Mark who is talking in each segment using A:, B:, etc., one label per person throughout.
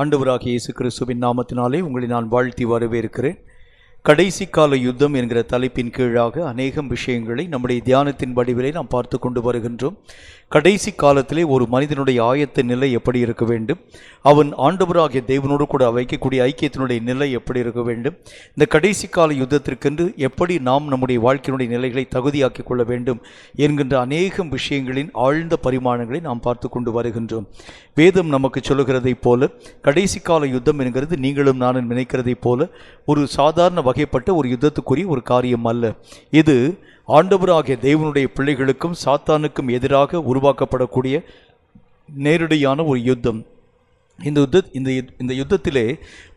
A: ஆண்டவராகிய இயேசு கிறிஸ்துவின் நாமத்தினாலே உங்களை நான் வாழ்த்தி வரவேற்கிறேன். கடைசி கால யுத்தம் என்கிற தலைப்பின் கீழாக அநேகம் விஷயங்களை நம்முடைய தியானத்தின் வடிவிலே நாம் பார்த்து கொண்டு வருகின்றோம். கடைசி காலத்திலே ஒரு மனிதனுடைய ஆயத்த நிலை எப்படி இருக்க வேண்டும், அவன் ஆண்டவராகிய தேவனோடு கூட வைக்கக்கூடிய ஐக்கியத்தினுடைய நிலை எப்படி இருக்க வேண்டும், இந்த கடைசி கால யுத்தத்திற்கென்று எப்படி நாம் நம்முடைய வாழ்க்கையினுடைய நிலைகளை தகுதியாக்கி கொள்ள வேண்டும் என்கின்ற அநேகம் விஷயங்களின் ஆழ்ந்த பரிமாணங்களை நாம் பார்த்து கொண்டு வருகின்றோம். வேதம் நமக்கு சொல்லுகிறதைப் போல கடைசி கால யுத்தம் என்கிறது நீங்களும் நானும் நினைக்கிறதைப் போல ஒரு சாதாரண வகைப்பட்ட ஒரு யுத்தத்துக்குரிய ஒரு காரியம் அல்ல. இது ஆண்டவராகிய தேவனுடைய பிள்ளைகளுக்கும் சாத்தானுக்கும் எதிராக உருவாக்கப்படக்கூடிய நேரடியான ஒரு யுத்தம். இந்த யுத்தத்திலே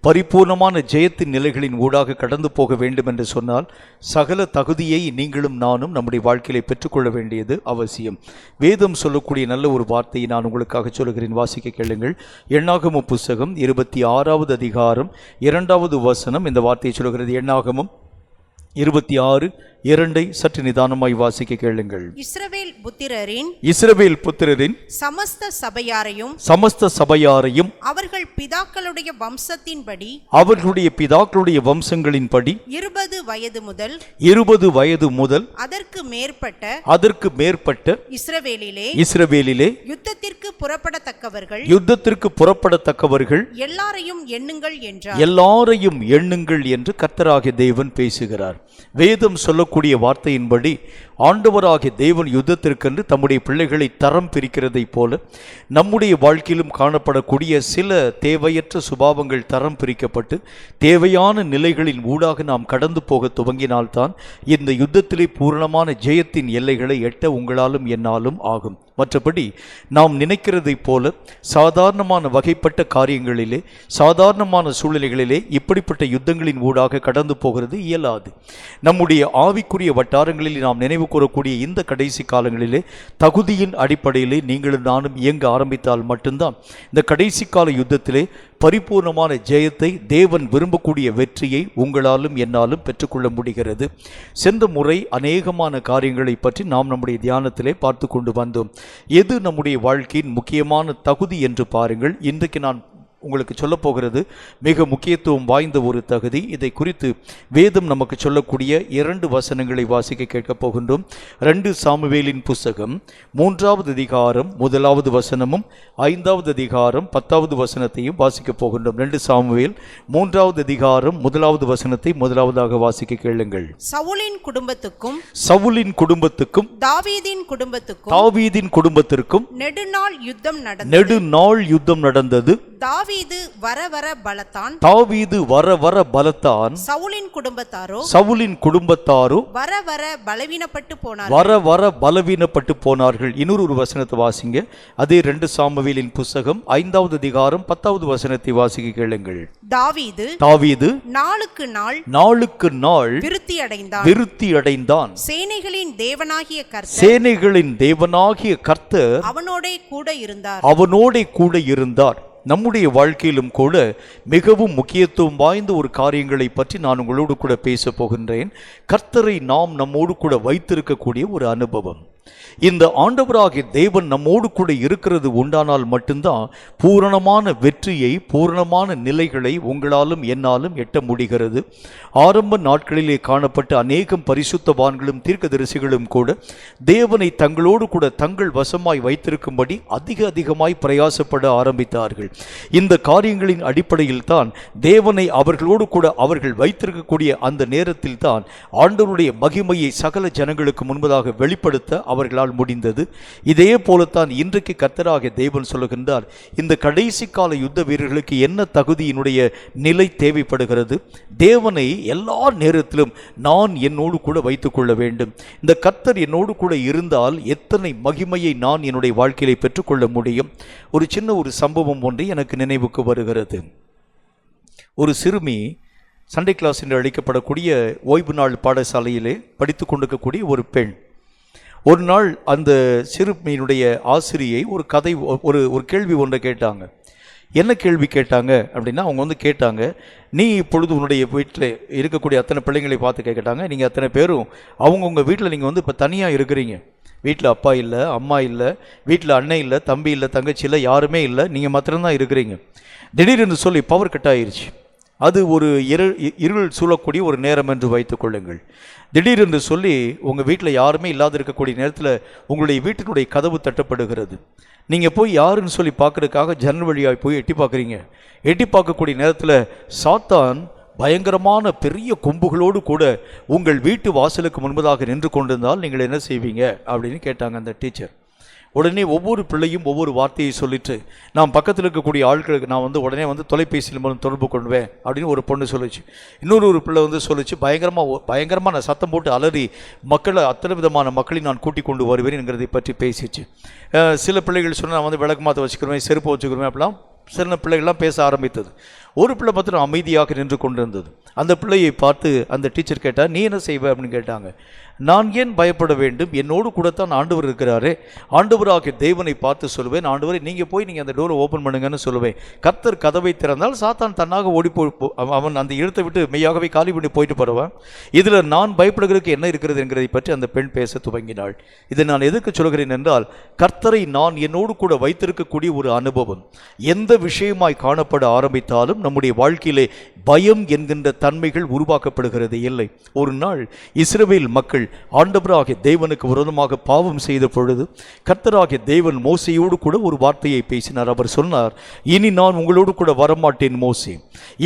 A: பரிபூர்ணமான ஜெயத்தின் நிலைகளின் ஊடாக கடந்து போக வேண்டும் என்று சொன்னால் சகல தகுதியை நீங்களும் நானும் நம்முடைய வாழ்க்கையிலே பெற்றுக்கொள்ள வேண்டியது அவசியம். வேதம் சொல்லக்கூடிய நல்ல ஒரு வார்த்தையை நான் உங்களுக்காக சொல்லுகிறேன், வாசிக்க கேளுங்கள். எண்ணாகமம் புஸ்தகம் 26வது அதிகாரம் 2வது வசனம் இந்த வார்த்தையை சொல்லுகிறது. எண்ணாகமம் 26:2 சற்று நிதானமாய் வாசிக்க கேளுங்கள். இஸ்ரவேல் புத்திரரின்
B: சமஸ்த
A: சபையாரையும்
B: அவர்களுடைய
A: வம்சங்களின்படி
B: 20 வயது முதல்
A: அதற்கு மேற்பட்ட இஸ்ரவேலிலே
B: யுத்தத்திற்கு
A: புறப்படத்தக்கவர்கள்
B: எல்லாரையும்
A: எண்ணுங்கள் என்று கர்த்தராகிய தேவன் பேசுகிறார். வேதம் சொல்லக்கூடிய வார்த்தையின்படி ஆண்டவராகிய தேவன் யுத்தத்திற்கென்று தம்முடைய பிள்ளைகளை தரம் பிரிக்கிறதைப் போல நம்முடைய வாழ்க்கையிலும் காணப்படக்கூடிய சில தேவையற்ற சுபாவங்கள் தரம் பிரிக்கப்பட்டு தேவையான நிலைகளின் ஊடாக நாம் கடந்து போக துவங்கினால்தான் இந்த யுத்தத்திலே பூரணமான ஜெயத்தின் எல்லைகளை எட்ட உங்களாலும் என்னாலும் ஆகும். மற்றபடி நாம் நினைக்கிறதைப் போல சாதாரணமான வகைப்பட்ட காரியங்களிலே சாதாரணமான சூழ்நிலைகளிலே இப்படிப்பட்ட யுத்தங்களின் ஊடாக கடந்து போகிறது இயலாது. நம்முடைய ஆவிக்குரிய வட்டாரங்களில் நாம் நினைவு கூறக்கூடிய இந்த கடைசி காலங்களிலே தகுதியின் அடிப்படையிலே நீங்களும் நானும் இயங்க ஆரம்பித்தால் மட்டும்தான் இந்த கடைசி கால யுத்தத்திலே பரிபூர்ணமான ஜெயத்தை, தேவன் விரும்பக்கூடிய வெற்றியை உங்களாலும் என்னாலும் பெற்றுக்கொள்ள முடிகிறது. சென்ற முறை அநேகமான காரியங்களை பற்றி நாம் நம்முடைய தியானத்திலே பார்த்து கொண்டு வந்தோம். எது நம்முடைய வாழ்க்கையின் முக்கியமான தகுதி என்று பாருங்கள். இன்றைக்கு நான் உங்களுக்கு சொல்ல போகிறது மிக முக்கியத்துவம் வாய்ந்த ஒரு தகுதி. இதை குறித்து வேதம் நமக்கு சொல்லக்கூடிய 2 வசனங்களை வாசிக்க கேட்கப் போகின்றோம். 2 சாமுவேலின் புஸ்தகம் 3வது அதிகாரம் 1வது வசனமும் 5வது அதிகாரம் 10வது வசனத்தையும் வாசிக்க போகின்றோம். 2 சாமுவேல் 3வது அதிகாரம் 1வது வசனத்தை முதலாவதாக வாசிக்க கேளுங்கள்.
B: சவுலின் குடும்பத்துக்கும்
A: தாவீதின் குடும்பத்திற்கும் நெடுநாள் யுத்தம் நடந்தது.
B: தாவீது
A: வர வர பலத்தான். சவுலின் குடும்பத்தாரோ வர வர பலவீனப்பட்டு போனார்கள். இன்னொரு வசனத்தை வாசிங்க. அதே 2 சாமுவேலின் புஸ்தகம் 5வது அதிகாரம் 10வது வசனத்தை வாசிக்க கேளுங்கள். தாவீது நாளுக்கு நாள் விருத்தி அடைந்தான்.
B: சேனைகளின்
A: தேவனாகிய கர்த்தர் அவனோடே கூட இருந்தார். நம்முடைய வாழ்க்கையிலும் கூட மிகவும் முக்கியத்துவம் வாய்ந்த ஒரு காரியங்களை பற்றி நான் உங்களோடு கூட பேச போகின்றேன். கர்த்தரை நாம் நம்மோடு கூட வைத்திருக்கக்கூடிய ஒரு அனுபவம். இந்த ஆண்டவராகிய தேவன் நம்மோடு கூட இருக்கிறது உண்டானால் மட்டும்தான் பூரணமான வெற்றியை, பூரணமான நிலைகளை உங்களாலும் என்னாலும் எட்ட முடிகிறது. ஆரம்ப நாட்களிலே காணப்பட்ட அநேகம் பரிசுத்தவான்களும் தீர்க்கதரிசிகளும் கூட தேவனை தங்களோடு கூட தங்கள் வசமாய் வைத்திருக்கும்படி அதிகமாய் பிரயாசப்பட ஆரம்பித்தார்கள். இந்த காரியங்களின் அடிப்படையில் தான் தேவனை அவர்களோடு கூட அவர்கள் வைத்திருக்கக்கூடிய அந்த நேரத்தில் தான் ஆண்டவருடைய மகிமையை சகல ஜனங்களுக்கு முன்பதாக வெளிப்படுத்த அவர்களால் முடிந்தது. இதே போலத்தான் இன்றைக்கு கர்த்தராகிய தேவன் சொல்லுகின்றார், இந்த கடைசி கால யுத்த வீரர்களுக்கு என்ன தகுதியினுடைய நிலை தேவைப்படுகிறது? தேவனை எல்லா நேரத்திலும் நான் என்னோடு கூட வைத்துக் கொள்ள வேண்டும். இந்த கர்த்தர் என்னோடு கூட இருந்தால் எத்தனை மகிமையை நான் என்னுடைய வாழ்க்கையிலே பெற்றுக்கொள்ள முடியும். ஒரு சின்ன ஒரு சம்பவம் ஒன்று எனக்கு நினைவுக்கு வருகிறது. ஒரு சிறுமி சண்டே கிளாஸ் என்று அழைக்கப்படக்கூடிய ஓய்வு நாள் பாடசாலையிலே படித்து கொண்டிருக்கக்கூடிய ஒரு பெண், ஒரு நாள் அந்த சிறுமியினுடைய ஆசிரியை ஒரு கதை ஒரு கேள்வி ஒன்றை கேட்டாங்க. என்ன கேள்வி கேட்டாங்க அப்படின்னா, அவங்க கேட்டாங்க, நீ இப்பொழுது உன்னுடைய வீட்டில் இருக்கக்கூடிய அத்தனை பிள்ளைங்களை பார்த்து கேட்டாங்க, நீங்கள் அத்தனை பேரும் அவங்கவுங்க வீட்டில் நீங்கள் இப்போ தனியாக இருக்கிறீங்க, வீட்டில் அப்பா இல்லை, அம்மா இல்லை, வீட்டில் அண்ணன் இல்லை, தம்பி இல்லை, தங்கச்சி இல்லை, யாருமே இல்லை, நீங்கள் மாத்திரம்தான் இருக்கிறீங்க. திடீரென்று சொல்லி பவர் கட் ஆயிருச்சு. அது ஒரு இருள் சூழக்கூடிய ஒரு நேரம் என்று வைத்துக் கொள்ளுங்கள். திடீரென்று சொல்லி உங்கள் வீட்டில் யாருமே இல்லாத இருக்கக்கூடிய நேரத்தில் உங்களுடைய வீட்டினுடைய கதவு தட்டப்படுகிறது. நீங்கள் போய் யாருன்னு சொல்லி பார்க்குறதுக்காக ஜன்னல் வழியாக போய் எட்டி பார்க்குறீங்க. எட்டி பார்க்கக்கூடிய நேரத்தில் சாத்தான் பயங்கரமான பெரிய கொம்புகளோடு கூட உங்கள் வீட்டு வாசலுக்கு முன்பதாக நின்று கொண்டிருந்தால் நீங்கள் என்ன செய்வீங்க அப்படின்னு கேட்டாங்க அந்த டீச்சர். உடனே ஒவ்வொரு பிள்ளையும் ஒவ்வொரு வார்த்தையை சொல்லிட்டு, நான் பக்கத்தில் இருக்கக்கூடிய ஆட்களுக்கு நான் உடனே தொலைபேசியில் மூலம் தொடர்பு கொள்வேன் அப்படின்னு ஒரு பொண்ணு சொல்லிச்சு. ஒரு பிள்ளை சொல்லிச்சு, பயங்கரமாக நான் சத்தம் போட்டு அலறி மக்களை அத்தனை விதமான மக்களை நான் கூட்டிக் கொண்டு வருவேன் என்கிறதை பற்றி பேசிச்சு. சில பிள்ளைகள் சொன்னால் நான் விளக்கு மாற்ற வச்சுக்கிறேன், செருப்பு வச்சுக்கிறேன், அப்படிலாம் சில பிள்ளைகள்லாம் பேச ஆரம்பித்தது. ஒரு பிள்ளை மாத்திரம் அமைதியாக நின்று கொண்டிருந்தது. அந்த பிள்ளையை பார்த்து அந்த டீச்சர் கேட்டார், நீ என்ன செய்வ அப்படின்னு கேட்டாங்க. நான் ஏன் பயப்பட வேண்டும், என்னோடு கூடத்தான் ஆண்டவர் இருக்கிறாரே, ஆண்டவராகிய தேவனை பார்த்து சொல்லுவேன், ஆண்டவரை நீங்கள் போய் நீங்கள் அந்த டோரை ஓப்பன் பண்ணுங்கன்னு சொல்லுவேன். கர்த்தர் கதவை திறந்தால் சாத்தான் தன்னாக ஓடி அவன் அந்த இடத்தை விட்டு மெய்யாகவே காலி பண்ணி போயிட்டு போடுவான். இதில் நான் பயப்படுகிறதுக்கு என்ன இருக்கிறது என்கிறதை பற்றி அந்த பெண் பேச துவங்கினாள். இதை நான் எதற்கு சொல்கிறேன் என்றால், கர்த்தரை நான் என்னோடு கூட வைத்திருக்கக்கூடிய ஒரு அனுபவம் எந்த விஷயமாய் காணப்பட ஆரம்பித்தாலும் நம்முடைய வாழ்க்கையிலே பயம் என்கின்ற தன்மைகள் உருவாக்கப்படுகிறது இல்லை. ஒரு நாள் இஸ்ரவேல் மக்கள் ஆண்டவராகிய தேவனுக்கு விரோதமாக பாவம் செய்த பொழுது கர்த்தராகிய தேவன் மோசேயோடு கூட ஒரு வார்த்தையை பேசினார். அவர் சொன்னார், இனி நான் உங்களோடு கூட வரமாட்டேன் மோசே,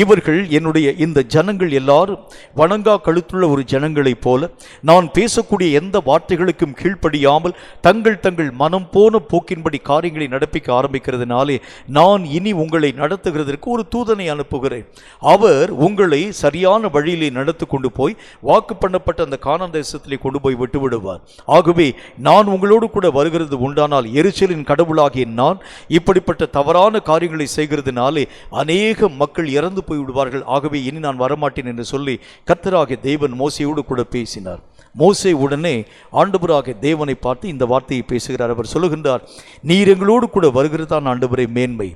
A: இவர்கள் என்னுடைய இந்த ஜனங்கள் எல்லாரும் வணங்கா கழுத்துள்ள ஒரு ஜனங்களைப் போல நான் பேசக்கூடிய எந்த வார்த்தைகளுக்கும் கீழ்ப்படியாமல் தங்கள் மனம் போன போக்கின்படி காரியங்களை நடப்பிக்க ஆரம்பிக்கிறதுனாலே நான் இனி உங்களை நடத்துகிறதற்கு ஒரு தூதனை அனுப்புகிறேன். அவர் உங்களை சரியான வழியிலே நடத்தி கொண்டு போய் வாக்கு பண்ணப்பட்ட அந்த கானான் தேசத்திலே கொண்டு போய் விட்டு விடுவார். ஆகவே நான் உங்களோடு கூட வருகிறது உண்டானால் எரிச்சலின் கடவுளாகிய நான் இப்படிப்பட்ட தவறான காரியங்களை செய்கிறதுனாலே அநேக மக்கள் இறந்து போய் விடுவார்கள். ஆகவே இனி நான் வரமாட்டேன் என்று சொல்லி கர்த்தராகிய தேவன் மோசேயோடு கூட பேசினார். மோசே உடனே ஆண்டவராகிய தேவனை பார்த்து இந்த வார்த்தையை பேசுகிறார். அவர் சொல்லுகின்றார், நீர் எங்களோடு கூட வருகிறதான் ஆண்டவரே மேன்மை,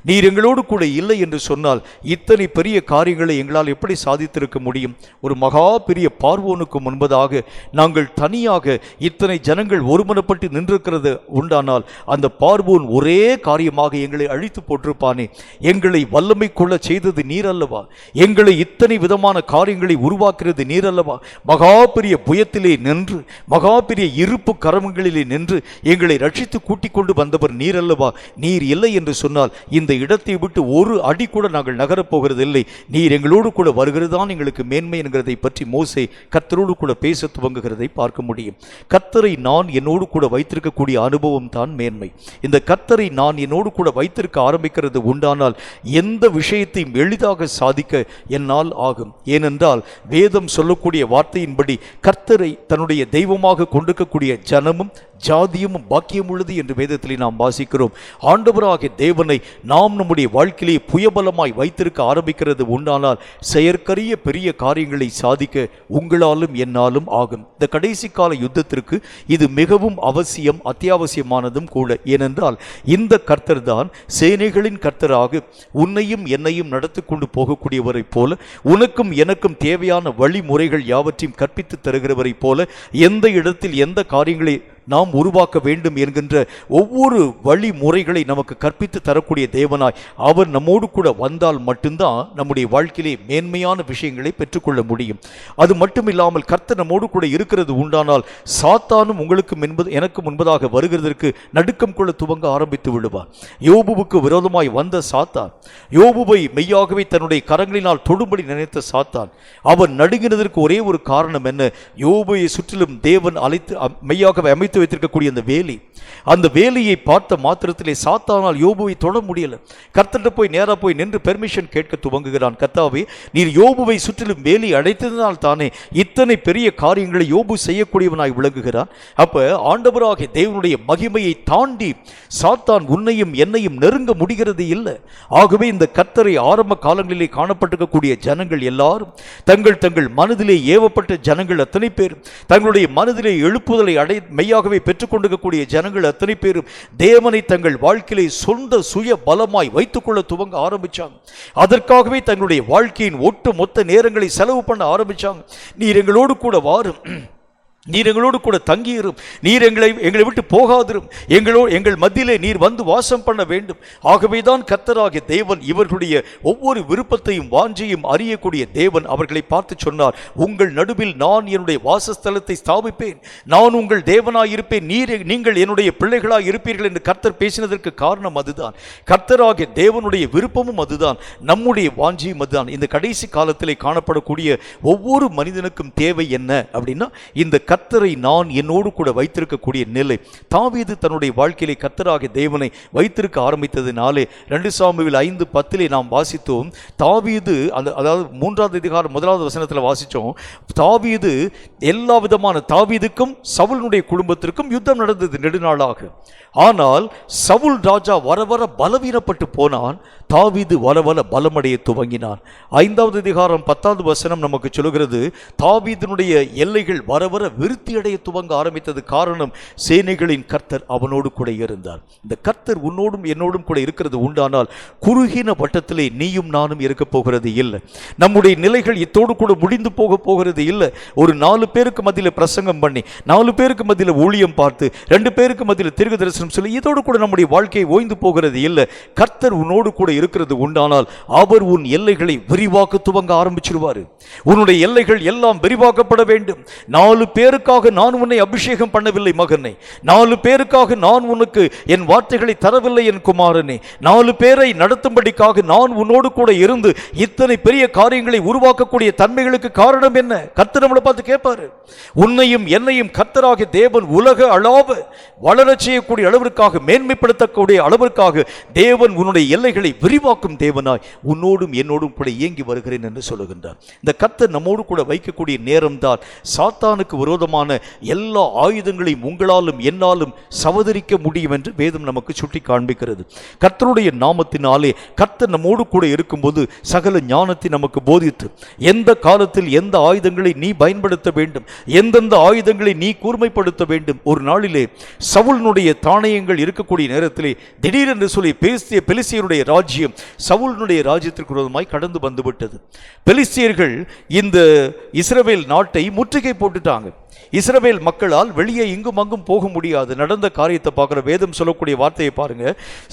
A: நீர் எங்களோடு கூட இல்லை என்று சொன்னால் இத்தனை பெரிய காரியங்களை எங்களால் எப்படி சாதித்திருக்க முடியும்? ஒரு மகா பெரிய பார்வோனுக்கு முன்பதாக நாங்கள் தனியாக இத்தனை ஜனங்கள் ஒருமனப்பட்டு நின்றிருக்கிறது உண்டானால் அந்த பார்வோன் ஒரே காரியமாக எங்களை அழித்து போட்டிருப்பானே. எங்களை வல்லமை கொள்ள செய்தது நீர் அல்லவா? எங்களை இத்தனை விதமான காரியங்களை உருவாக்குறது நீர் அல்லவா? மகா பெரிய புயத்திலே நின்று மகா பெரிய இருப்பு கரங்களிலே நின்று எங்களை ரட்சித்து கூட்டிக் கொண்டு வந்தவர் நீர் அல்லவா? நீர் இல்லை என்று சொன்னால் இந்த இடத்தை விட்டு ஒரு அடி கூட நாங்கள் நகரப்போகிறது இல்லை. நீர் எங்களோடு கூட வருகிறதான் எங்களுக்கு மேன்மை என்கிறதை பற்றி மோசே கர்த்தரோடு கூட பேச துவங்குகிறதை பார்க்க முடியும். கர்த்தரை நான் என்னோடு கூட வைத்திருக்கக்கூடிய அனுபவம் தான் மேன்மை. இந்த கர்த்தரை நான் என்னோடு கூட வைத்திருக்க ஆரம்பிக்கிறது உண்டானால் எந்த விஷயத்தையும் எளிதாக சாதிக்க என்னால் ஆகும். ஏனென்றால் வேதம் சொல்லக்கூடிய வார்த்தையின்படி கர்த்தரை தன்னுடைய தெய்வமாக கொண்டிருக்கக்கூடிய ஜனமும் ஜாதியும் பாக்கியம் உள்ளது என்று வேதத்திலே நாம் வாசிக்கிறோம். ஆண்டவராகிய தேவனை நாம் நம்முடைய வாழ்க்கையிலே புயபலமாய் வைத்திருக்க ஆரம்பிக்கிறது உண்டானால் செயற்கரிய பெரிய காரியங்களை சாதிக்க உங்களாலும் என்னாலும் ஆகும். இந்த கடைசி கால யுத்தத்திற்கு இது மிகவும் அவசியம், அத்தியாவசியமானதும் கூட. ஏனென்றால் இந்த கர்த்தர் தான் சேனைகளின் கர்த்தராக உன்னையும் என்னையும் நடத்தி கொண்டு போகக்கூடியவரை போல, உனக்கும் எனக்கும் தேவையான வழிமுறைகள் யாவற்றையும் கற்பித்து தருகிறவரை போல, எந்த இடத்தில் எந்த காரியங்களை நாம் உருவாக்க வேண்டும் என்கின்ற ஒவ்வொரு வழிமுறைகளை நமக்கு கற்பித்து தரக்கூடிய தேவனாய் அவர் நம்மோடு கூட வந்தால் மட்டும்தான் நம்முடைய வாழ்க்கையிலே மேன்மையான விஷயங்களை பெற்றுக்கொள்ள முடியும். அது மட்டும் இல்லாமல் கர்த்தர் நம்மோடு கூட இருக்கிறது உண்டானால் சாத்தானும் உங்களுக்கு எனக்கு முன்பதாக வருகிறதற்கு நடுக்கம் கொள்ள துவங்க ஆரம்பித்து விடுவார். யோபுவுக்கு விரோதமாய் வந்த சாத்தான், யோபுவை மெய்யாகவே தன்னுடைய கரங்களினால் தொடும்படி நினைத்த சாத்தான், அவன் நடுங்கினதற்கு ஒரே ஒரு காரணம் என்ன? யோபுவை சுற்றிலும் தேவன் மெய்யாகவே அமைத்து வைத்திருக்கக்கூடிய அந்த வேலையை பார்த்த மாத்திரத்திலே சாத்தானால் யோபுவை தொட முடியல. கர்த்தர்கிட்ட போய் நேரா போய் நின்று பெர்மிஷன் கேட்க துவங்குகிறான். கர்த்தாவே, நீர் யோபுவை சுற்றிலும் வேலி அடைத்ததினால் தானே இத்தனை பெரிய காரியங்களை யோபு செய்யக்கூடியவனாய் விளங்குகிறான். அப்ப ஆண்டவராகிய தேவனுடைய மகிமையை தாண்டி சாத்தான் உன்னையும் என்னையும் நெருங்க முடிகிறது இல்லை. ஆகவே இந்த கர்த்தரை ஆரம்ப காலங்களிலே காணப்பட்டிருக்கக்கூடிய ஜனங்கள் எல்லாரும் தங்கள் மனதிலே ஏவப்பட்ட ஜனங்கள் அத்தனை பேரும் தங்களுடைய மனதிலே எழுப்புதலை மெய்யாகவே பெற்றுக்கொண்டிருக்கக்கூடிய ஜனங்கள் அத்தனை பேரும் தேவனை தங்கள் வாழ்க்கையிலே சொந்த சுய பலமாய் வைத்துக் கொள்ள துவங்க ஆரம்பிச்சாங்க. அதற்காகவே தங்களுடைய வாழ்க்கையின் ஒட்டு மொத்த நேரங்களை செலவு பண்ண ஆரம்பிச்சாங்க. நீர் எங்களோடு கூட வாரும், நீர் எங்களோடு கூட தங்கியிரும், நீர் எங்களை விட்டு போகாதிரும், எங்கள் மத்தியிலே நீர் வந்து வாசம் பண்ண வேண்டும். ஆகவேதான் கர்த்தராகிய தேவன் இவர்களுடைய ஒவ்வொரு விருப்பத்தையும் வாஞ்சையும் அறியக்கூடிய தேவன் அவர்களை பார்த்து சொன்னார், உங்கள் நடுவில் நான் என்னுடைய வாசஸ்தலத்தை ஸ்தாபிப்பேன், நான் உங்கள் தேவனாயிருப்பேன், நீங்கள் என்னுடைய பிள்ளைகளாய் இருப்பீர்கள் என்று கர்த்தர் பேசினதற்கு காரணம் அதுதான். கர்த்தராகிய தேவனுடைய விருப்பமும் அதுதான், நம்முடைய வாஞ்சையும் அதுதான். இந்த கடைசி காலத்திலே காணப்படக்கூடிய ஒவ்வொரு மனிதனுக்கும் தேவை என்ன அப்படின்னா, இந்த கர்த்தரை நான் என்னோடு கூட வைத்திருக்கக்கூடிய நிலை. தாவீது தன்னுடைய வாழ்க்கையிலே கர்த்தராகிய தேவனை வைத்திருக்க ஆரம்பித்ததினாலே 2 சாமுவேல் 5:10 நாம் வாசித்தோம். தாவீது அதாவது 3ஆம் அதிகாரம் 1வது வசனத்தில் வாசித்தோம், தாவீது எல்லா விதமான தாவீதுக்கும் சவுலுடைய குடும்பத்திற்கும் யுத்தம் நடந்தது நெடுநாளாக. ஆனால் சவுல் ராஜா வர வர பலவீனப்பட்டு போனான், தாவீது வர வர பலமடைய துவங்கினான். 5வது அதிகாரம் 10வது வசனம் நமக்கு சொல்கிறது, தாவீதினுடைய எல்லைகள் வர வர விருத்தி அடைய துவங்க ஆரம்பித்தது. காரணம், சேனைகளின் கர்த்தர் அவனோடு கூட இருந்தார். இந்த கர்த்தர் உன்னோடும் என்னோடும் கூட இருக்கிறது உண்டானால் குறுகின வட்டத்திலே நீயும் நானும் இருக்க போகிறது இல்லை. நம்முடைய நிலைகள் இத்தோடு கூட முடிந்து போக போகிறது இல்லை. ஒரு 4 பேருக்கு மத்தியில் பிரசங்கம் பண்ணி, 4 பேருக்கு மத்தியில் ஊழியம் பார்த்து, 2 பேருக்கு மத்தியில் தீர்க்க தரிசனம் சொல்லி இதோடு கூட நம்முடைய வாழ்க்கையை ஓய்ந்து போகிறது இல்லை. கர்த்தர் உன்னோடு கூட இருக்கிறது உண்டானால் அவர் உன் எல்லைகளை விரிவாக்க துவங்க ஆரம்பிச்சிருவாரு. உன்னுடைய எல்லைகள் எல்லாம் விரிவாக்கப்பட வேண்டும். 4 பேருக்காக நான் உன்னை அபிஷேகம் பண்ணவில்லை மகனே, 4 பேருக்காக நான் உனக்கு என் வார்த்தைகளை தரவில்லை என் குமாரனே, 4 பேரை நடத்தும்படிக்காக நான் உன்னோடு கூட இருந்து இத்தனை பெரிய காரியங்களை உருவாக்கக்கூடிய தன்மைகளுக்கு காரணம் என்ன? கர்த்தர் நம்மளை பார்த்து கேட்பாரு. உன்னையும் என்னையும் கர்த்தராகிய தேவன் உலக அளவு வளரச் செய்யக்கூடிய அளவிற்காக, மேன்மைப்படுத்தக்கூடிய அளவிற்காக தேவன் உன்னுடைய எல்லைகளை விரிவாக்கும் தேவனாய் உன்னோடும் என்னோடும் கூட இயங்கி வருகிறேன் என்று சொல்லுகின்றார். இந்த கர்த்தர் நம்மோடு கூட வைக்கக்கூடிய நேரம்தான் சாத்தானுக்கு விரோதமான எல்லா ஆயுதங்களையும் உங்களாலும் என்னாலும் சவதரிக்க முடியும் என்று வேதம் நமக்கு சுட்டி காண்பிக்கிறது. கர்த்தருடைய நாமத்தினாலே கர்த்தர் நம்மோடு கூட இருக்கும்போது சகல ஞானத்தை நமக்கு போதித்து, எந்த காலத்தில் எந்த ஆயுதங்களை நீ பயன்படுத்த வேண்டும், எந்தெந்த ஆயுதங்களை நீ கூர்மைப்படுத்த வேண்டும். ஒரு நாளிலே சவுலினுடைய தானியங்கள் இருக்கக்கூடிய நேரத்திலே திடீரென்று சொல்லி பேசிய பெலிஸ்தியருடைய ராஜ்யம் சவுலினுடைய ராஜ்யத்திற்கு விரோதமாய் கடந்து வந்துவிட்டது. பெலிஸ்தியர்கள் இந்த இஸ்ரவேல் நாட்டை முற்றுகை போட்டுட்டாங்க. இஸ்ரவேல் மக்களால் வெளியே இங்கும் அங்கும் போக முடியாது. நடந்த காரியத்தை பார்க்கிற வேதம் சொல்லக்கூடிய வார்த்தையை பாருங்க.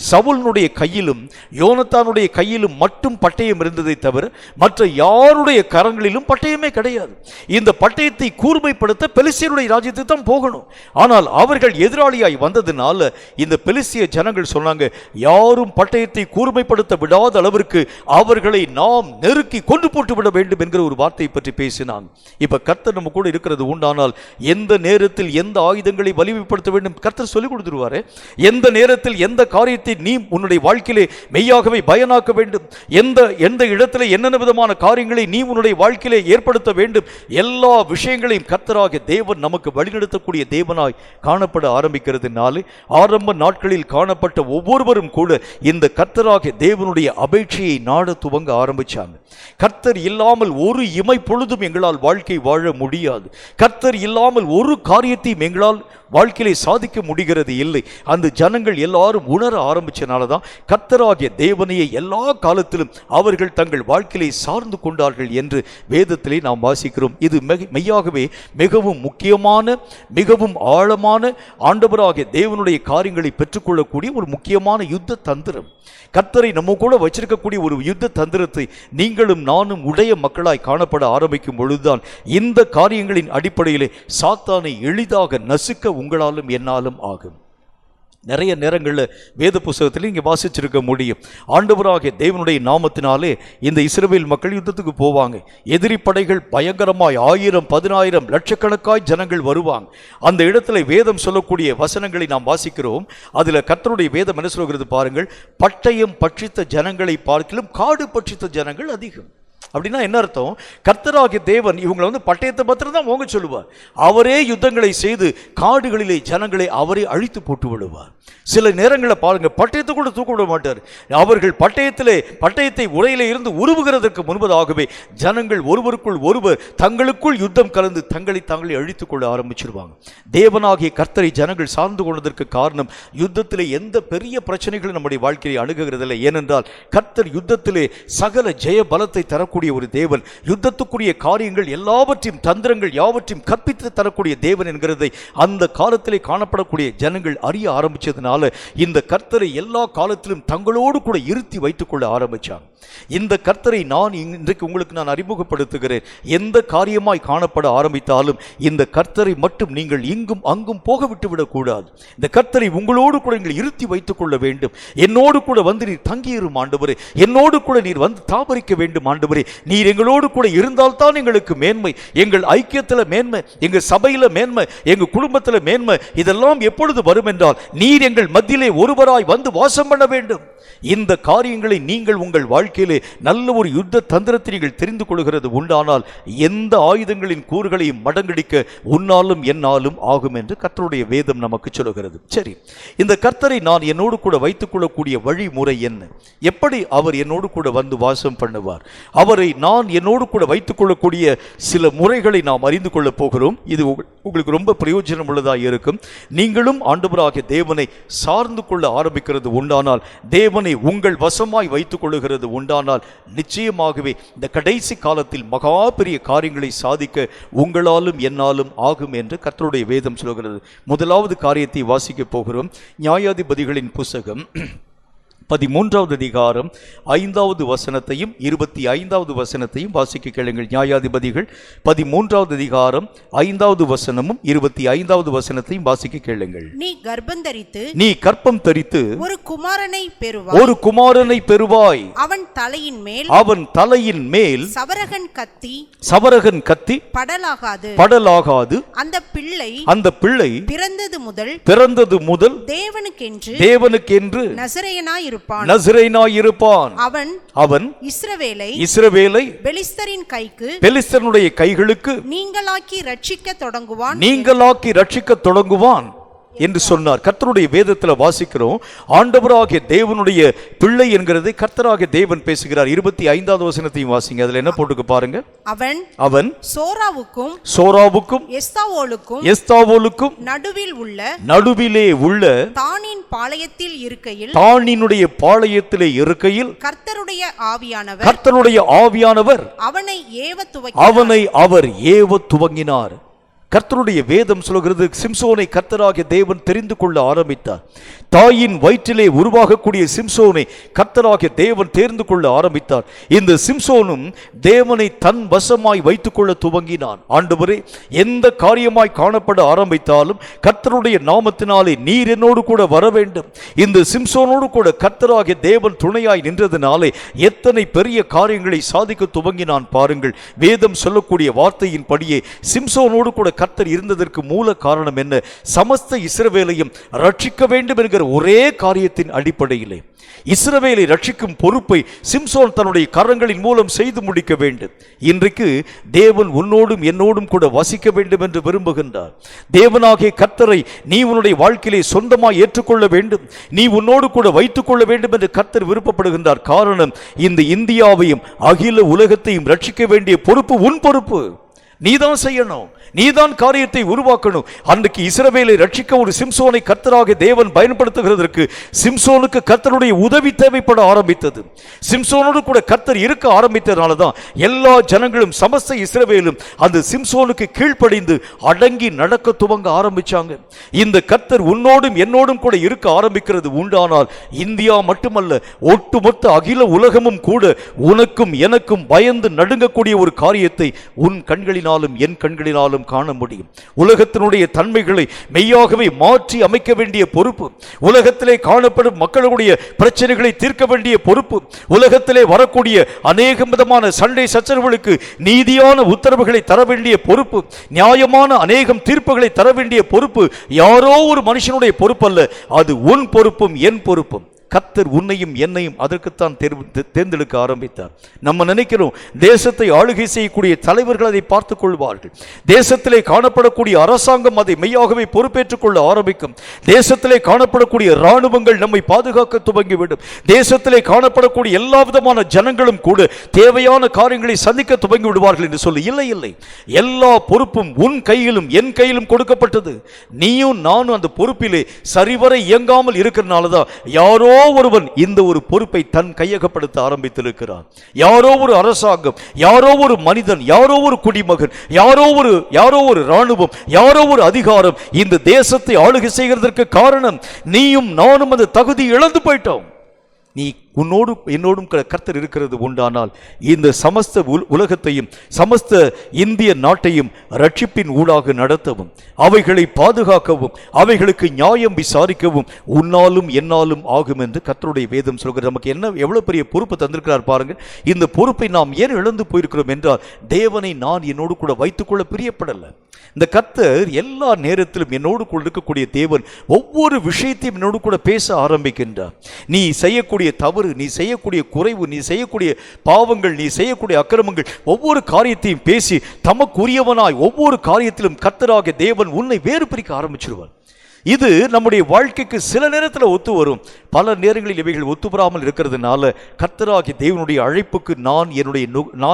A: சவுலினுடைய கையிலும் யோனத்தானுடைய கையிலும் மட்டும் பட்டயம் இருந்ததை தவிர மற்ற யாருடைய கரங்களிலும் பட்டயமே கிடையாது. இந்த பட்டயத்தை கூர்மைப்படுத்த பெலிஸ்தியருடைய ராஜ்யத்துக்கு தான் போகணும். ஆனால் அவர்கள் எதிராளியாய் வந்ததுனால இந்த பெலிஸ்திய ஜனங்கள் சொன்னாங்க, யாரும் பட்டயத்தை கூர்மைப்படுத்த விடாத அளவிற்கு அவர்களை நாம் நெருக்கி கொண்டு போட்டு விட வேண்டும் என்கிற ஒரு வார்த்தையை பற்றி பேசினாங்க. இப்ப கர்த்தர் நம்ம கூட இருக்கிறது உண்டானால் எந்த நேரத்தில் எந்த ஆயுதங்களை வலிமைப்படுத்த வேண்டும் கர்த்தர் சொல்லிக் கொடுத்துருவாரு. எந்த நேரத்தில் எந்த காரியத்தை நீ உன்னுடைய வாழ்க்கையிலே மெய்யாகவே பயனாக்க வேண்டும், எந்த இடத்துல என்னென்ன விதமான காரியங்களை நீ உன்னுடைய வாழ்க்கையிலே ஏற்படுத்த வேண்டும், எல்லா விஷயங்களையும் கர்த்தராகிய தேவன் நமக்கு வழிநடத்தக்கூடிய தேவனாய் காணப்பட ஆரம்பிக்கிறதுனாலே ஆரம்ப நாட்களில் காணப்பட்ட ஒவ்வொருவரும் கூட இந்த கர்த்தராகிய தேவனுடைய அபேட்சையை நாட துவங்க ஆரம்பிச்சாங்க. கர்த்தர் இல்லாமல் ஒரு இமை பொழுதும் எங்களால் வாழ்க்கை வாழ முடியாது. கர்த்தர் இல்லாமல் ஒரு காரியத்தையும் எங்களால் வாழ்க்கையிலே சாதிக்க முடிகிறது இல்லை. அந்த ஜனங்கள் எல்லாரும் உணர ஆரம்பிச்சனால தான் கர்த்தராகிய தேவனையை எல்லா காலத்திலும் அவர்கள் தங்கள் வாழ்க்கையிலே சார்ந்து கொண்டார்கள் என்று வேதத்திலே நாம் வாசிக்கிறோம். இது மெய்யாகவே மிகவும் முக்கியமான, மிகவும் ஆழமான ஆண்டவராகிய தேவனுடைய காரியங்களை பெற்றுக்கொள்ளக்கூடிய ஒரு முக்கியமான யுத்த தந்திரம். கர்த்தரை நம்ம கூட வச்சிருக்கக்கூடிய ஒரு யுத்த தந்திரத்தை நீங்களும் நானும் உடைய மக்களாய் காணப்பட ஆரம்பிக்கும் பொழுதுதான் இந்த காரியங்களின் அடிப்படையிலே சாத்தானை எளிதாக நசுக்க உங்களாலும் என்னாலும் ஆகும். நிறைய நேரங்களில் வேத புஸ்தகத்தில் இங்கே வாசிச்சிருக்க முடியும். ஆண்டவராகிய தேவனுடைய நாமத்தினாலே இந்த இஸ்ரவேல் மக்கள் யுத்தத்துக்கு போவாங்க. எதிரி படைகள் பயங்கரமாய் 1000, 10,000 லட்சக்கணக்காய் ஜனங்கள் வருவாங்க. அந்த இடத்துல வேதம் சொல்லக்கூடிய வசனங்களை நாம் வாசிக்கிறோம். அதில் கர்த்தருடைய வேதம் என்ன சொல்கிறது பாருங்கள், பட்டயம் பட்சித்த ஜனங்களை பார்க்கிலும் காடு பட்சித்த ஜனங்கள் அதிகம். அப்படின்னா என்ன அர்த்தம்? கர்த்தராகிய தேவன் இவங்களை பட்டயத்தை பத்திரம் தான் ஓங்க சொல்லுவார். அவரே யுத்தங்களை செய்து காடுகளிலே ஜனங்களை அவரே அழித்து போட்டு விடுவார். சில நேரங்களில் பாருங்க, பட்டயத்தை கூட தூக்க விட மாட்டார். அவர்கள் பட்டயத்தை உரையிலே இருந்து உருவுகிறதற்கு முன்பதாகவே ஜனங்கள் ஒருவருக்குள் ஒருவர் தங்களுக்குள் யுத்தம் கலந்து தங்களை அழித்துக் கொள்ள ஆரம்பிச்சிருவாங்க. தேவனாகிய கர்த்தரை ஜனங்கள் சார்ந்து கொண்டதற்கு காரணம், யுத்தத்திலே எந்த பெரிய பிரச்சனைகளும் நம்முடைய வாழ்க்கையை அணுகுகிறதில்லை. ஏனென்றால் கர்த்தர் யுத்தத்திலே சகல ஜெய பலத்தை தரக்கூடிய நடத்தக்கூடிய ஒரு தேவன், யுத்தத்துக்குரிய காரியங்கள் எல்லாவற்றையும், தந்திரங்கள் யாவற்றையும் கற்பித்து தரக்கூடிய தேவன் என்கிறதை அந்த காலத்திலே காணப்படக்கூடிய ஜனங்கள் அறிய ஆரம்பிச்சதுனால இந்த கர்த்தரை எல்லா காலத்திலும் தங்களோடு கூட இருத்தி வைத்துக் கொள்ள ஆரம்பிச்சாங்க. இந்த கர்த்தரை நான் இன்றைக்கு உங்களுக்கு நான் அறிமுகப்படுத்துகிறேன். எந்த காரியமாய் காணப்பட ஆரம்பித்தாலும் இந்த கர்த்தரை மட்டும் நீங்கள் இங்கும் அங்கும் போக விட்டு விடக்கூடாது. இந்த கர்த்தரை உங்களோடு கூட நீங்கள் இருத்தி வைத்துக் கொள்ள வேண்டும். என்னோடு கூட வந்து நீர் தங்கியிரும் ஆண்டவரே, என்னோடு கூட நீர் வந்து தாபரிக்க வேண்டும் ஆண்டவரே. நீர் எங்களோடு கூட இருந்தால்தான் எங்களுக்கு மேன்மை, எங்கள் ஐக்கியத்தில் மேன்மை, எங்கள் சபையில மேன்மை, எங்கள் குடும்பத்தில் மேன்மை. இதெல்லாம் எப்பொழுது வரும் என்றால் நீர் எங்கள் மத்தியிலே ஒருவராய் வந்து வாசம் பண்ண வேண்டும். இந்த காரியங்களை நீங்கள் உங்கள் வாழ்க்கையிலே நல்ல ஒரு யுத்த தந்திரத்தை நீங்கள் தெரிந்து கொள்கிறது உண்டானால் எந்த ஆயுதங்களின் கூறுகளையும் மடங்கடிக்க உன்னாலும் என்னாலும் ஆகும் என்று கர்த்தருடைய வேதம் நமக்கு சொல்லுகிறது. சரி, இந்த கர்த்தரை நான் என்னோடு கூட வைத்துக் கொள்ளக்கூடிய வழிமுறை என்ன? எப்படி அவர் என்னோடு கூட வந்து வாசம் பண்ணுவார்? அவரை நான் என்னோடு கூட வைத்துக் கொள்ளக்கூடிய சில முறைகளை நாம் அறிந்து கொள்ள போகிறோம். இது உங்களுக்கு ரொம்ப பிரயோஜனம் உள்ளதாக இருக்கும். நீங்களும் ஆண்டவராகிய தேவனை சார்ந்து கொள்ள ஆரம்பிக்கிறது உண்டானால், தேவனை உங்கள் வசமாய் வைத்துக் கொள்ளுகிறது உண்டானால், நிச்சயமாகவே இந்த கடைசி காலத்தில் மகா பெரிய காரியங்களை சாதிக்க உங்களாலும் என்னாலும் ஆகும் என்று கர்த்தருடைய வேதம் சொல்கிறது. முதலாவது காரியத்தை வாசிக்க போகிறோம். நியாயாதிபதிகளின் புத்தகம் 13வது அதிகாரம் 5வது வசனத்தையும் 25வது வசனத்தையும் வாசிக்க கேளுங்கள். நியாயாதிபதிகள் 13வது அதிகாரம் 5வது வசனமும் 25வது வசனத்தையும் வாசிக்க கேளுங்கள்.
B: நீ
A: கர்ப்பம் தரித்து
B: ஒரு குமாரனை பெறுவாய். அவன் தலையின் மேல் சவரகன் கத்தி படலாகாது. அந்த பிள்ளை பிறந்தது முதல் தேவனுக்கென்று நசரேயனாய் இருப்பான். அவன் இஸ்ரவேலை பெலிஸ்தருடைய கைகளுக்கு நீங்களாக்கி ரட்சிக்க தொடங்குவான் என்று சொன்னார். கர்த்தருடைய வேதத்தில் வாசிக்கிறோம், ஆண்டவராகிய தேவனுடைய பிள்ளை என்கிறதை கர்த்தராகிய தேவன் பேசுகிறார். 25வது வசனத்தையும் வாசிங்க. அதுல என்ன போட்டுக்கு பாருங்க. அவன் சோராவுக்கும் எஸ்தாவோலுக்கும் நடுவிலே உள்ள தானினுடைய பாளையத்திலே இருக்கையில் கர்த்தருடைய ஆவியானவர் அவனை அவர் ஏவ துவங்கினார். கர்த்தருடைய வேதம் சொல்கிறது, சிம்சோனை கர்த்தராகிய தேவன் தெரிந்து கொள்ள ஆரம்பித்தார். தாயின் வயிற்றிலே உருவாகக்கூடிய சிம்சோனை கர்த்தராகிய தேவன் தேர்ந்து கொள்ள ஆரம்பித்தார். இந்த சிம்சோனும் தேவனை தன் வசமாய் வைத்துக் கொள்ள துவங்கினான். ஆண்டவரே, எந்த காரியமாய் காணப்பட ஆரம்பித்தாலும் கர்த்தருடைய நாமத்தினாலே நீர் என்னோடு கூட வர வேண்டும். இந்த சிம்சோனோடு கூட கர்த்தராகிய தேவன் துணையாய் நின்றதினாலே எத்தனை பெரிய காரியங்களை சாதிக்க துவங்கினான் பாருங்கள். வேதம் சொல்லக்கூடிய வார்த்தையின் படியே சிம்சோனோடு கூட கர்த்தர் இருந்ததற்கு மூல காரணம் என்ன? சமஸ்த இஸ்ரவேலையும் ரட்சிக்க வேண்டும் என்கிற ஒரே காரியத்தின் அடிப்படையிலே இஸ்ரவேலை ரட்சிக்கும் பொறுப்பை சிம்சோன் தன்னுடைய கரங்களின் மூலம் செய்து முடிக்க வேண்டும். இன்றைக்கு தேவன் உன்னோடும் என்னோடும் கூட வசிக்க வேண்டும் என்று விரும்புகின்றார். தேவனாகிய கர்த்தரை நீ உன்னுடைய வாழ்க்கையிலே சொந்தமாய் ஏற்றுக்கொள்ள வேண்டும், நீ உன்னோடு கூட வைத்துக் கொள்ள வேண்டும் என்று கர்த்தர் விருப்பப்படுகின்றார். காரணம், இந்த இந்தியாவையும் அகில உலகத்தையும் ரட்சிக்க வேண்டிய பொறுப்பு உன் பொறுப்பு. நீதான் செய்யணும், நீதான் காரியத்தை உருவாக்கணும். அன்றைக்கு இஸ்ரவேலை ரட்சிக்க ஒரு சிம்சோனை கர்த்தராகிய தேவன் பயன்படுத்துகிறதற்கு சிம்சோனுக்கு கர்த்தருடைய உதவி தேவைப்பட ஆரம்பித்தது. சிம்சோனோடு கூட கர்த்தர் இருக்க ஆரம்பித்ததனால தான் எல்லா ஜனங்களும் சமஸ்த இஸ்ரவேலும் அந்த சிம்சோனுக்கு கீழ்ப்படிந்து அடங்கி நடக்க துவங்க ஆரம்பிச்சாங்க. இந்த கர்த்தர் உன்னோடும் என்னோடும் கூட இருக்க ஆரம்பிக்கிறது உண்டானால் இந்தியா மட்டுமல்ல, ஒட்டுமொத்த அகில உலகமும் கூட உனக்கும் எனக்கும் பயந்து நடுங்கக்கூடிய ஒரு காரியத்தை உன் கண்களினாலும் என் கண்களினாலும் காண முடியும். உலகத்தினுடைய தன்மைகளை மெய்யாகவே மாற்றி அமைக்க வேண்டிய பொறுப்பு, உலகத்திலே காணப்படும் மக்களுடைய பிரச்சனைகளை தீர்க்க வேண்டிய பொறுப்பு, உலகத்திலே வரக்கூடிய அநேக விதமான சண்டை சச்சரவுகளுக்கு நீதியான உத்தரவுகளை தர வேண்டிய பொறுப்பு, நியாயமான அநேகம் தீர்ப்புகளை தர வேண்டிய பொறுப்பு யாரோ ஒரு மனுஷனுடைய பொறுப்பு அல்ல, அது உன் பொறுப்பும் என் பொறுப்பும். கர்த்தர் உன்னையும் என்னையும் அதற்குத்தான் தேர்ந்தெடுக்க ஆரம்பித்தார். நம்ம நினைக்கிறோம் தேசத்தை ஆளுகை செய்யக்கூடிய தலைவர்கள் அதை பார்த்துக் கொள்வார்கள், தேசத்திலே காணப்படக்கூடிய அரசாங்கம் அதை மெய்யாகவே பொறுப்பேற்றுக் கொள்ள ஆரம்பிக்கும், தேசத்திலே காணப்படக்கூடிய இராணுவங்கள் நம்மை பாதுகாக்க துவங்கிவிடும், தேசத்திலே காணப்படக்கூடிய எல்லா விதமான ஜனங்களும் கூட தேவையான காரியங்களை சந்திக்க துவங்கி விடுவார்கள் என்று சொல்லி இல்லை, எல்லா பொறுப்பும் உன் கையிலும் என் கையிலும் கொடுக்கப்பட்டது. நீயும் நானும் அந்த பொறுப்பிலே சரிவர இயங்காமல் இருக்கிறனால தான் யாரோ ஒருவன் இந்த ஒரு பொறுப்பை தன் கையகப்படுத்த ஆரம்பித்திருக்கிறான். யாரோ ஒரு அரசாங்கம், யாரோ ஒரு மனிதன், யாரோ ஒரு குடிமகன், யாரோ ஒரு இராணுவம், யாரோ ஒரு அதிகாரம் இந்த தேசத்தை ஆளுகை செய்கிறதற்கு காரணம் நீயும் நானும் அந்த தகுதி இழந்து போயிட்டோம். நீ உன்னோடு என்னோடும் கர்த்தர் இருக்கிறது உண்டானால் இந்த சமஸ்த உலகத்தையும் சமஸ்த இந்திய நாட்டையும் ரட்சிப்பின் ஊடாக நடத்தவும், அவைகளை பாதுகாக்கவும், அவைகளுக்கு நியாயம் விசாரிக்கவும் உன்னாலும் என்னாலும் ஆகும் என்று கர்த்தருடைய வேதம் சொல்கிறது. நமக்கு என்ன எவ்வளவு பெரிய பொறுப்பு தந்திருக்கிறார் பாருங்கள். இந்த பொறுப்பை நாம் ஏன் இழந்து போயிருக்கிறோம் என்றால் தேவனை நான் என்னோடு கூட வைத்துக்கொள்ள பிரியப்படலை. இந்த கர்த்தர் எல்லா நேரத்திலும் என்னோடு கூட இருக்கக்கூடிய தேவன் ஒவ்வொரு விஷயத்தையும் என்னோடு கூட பேச ஆரம்பிக்கின்றார். நீ செய்யக்கூடிய தவறு, நீ செய்யக்கூடிய குறைவு, நீ செய்யக்கூடிய பாவங்கள், நீ செய்யக்கூடிய அக்கிரமங்கள், ஒவ்வொரு காரியத்தையும் பேசி தமக்குரியவனாய் ஒவ்வொரு காரியத்திலும் கர்த்தராகிய தேவன் உன்னை வேறு பிரிக்க ஆரம்பிச்சிருவார். இது நம்முடைய வாழ்க்கைக்கு சில நேரத்தில் ஒத்து வரும், பல நேரங்களில் இவைகள் ஒத்துவராமல் இருக்கிறதுனால கர்த்தராகிய தேவனுடைய அழைப்புக்கு நான்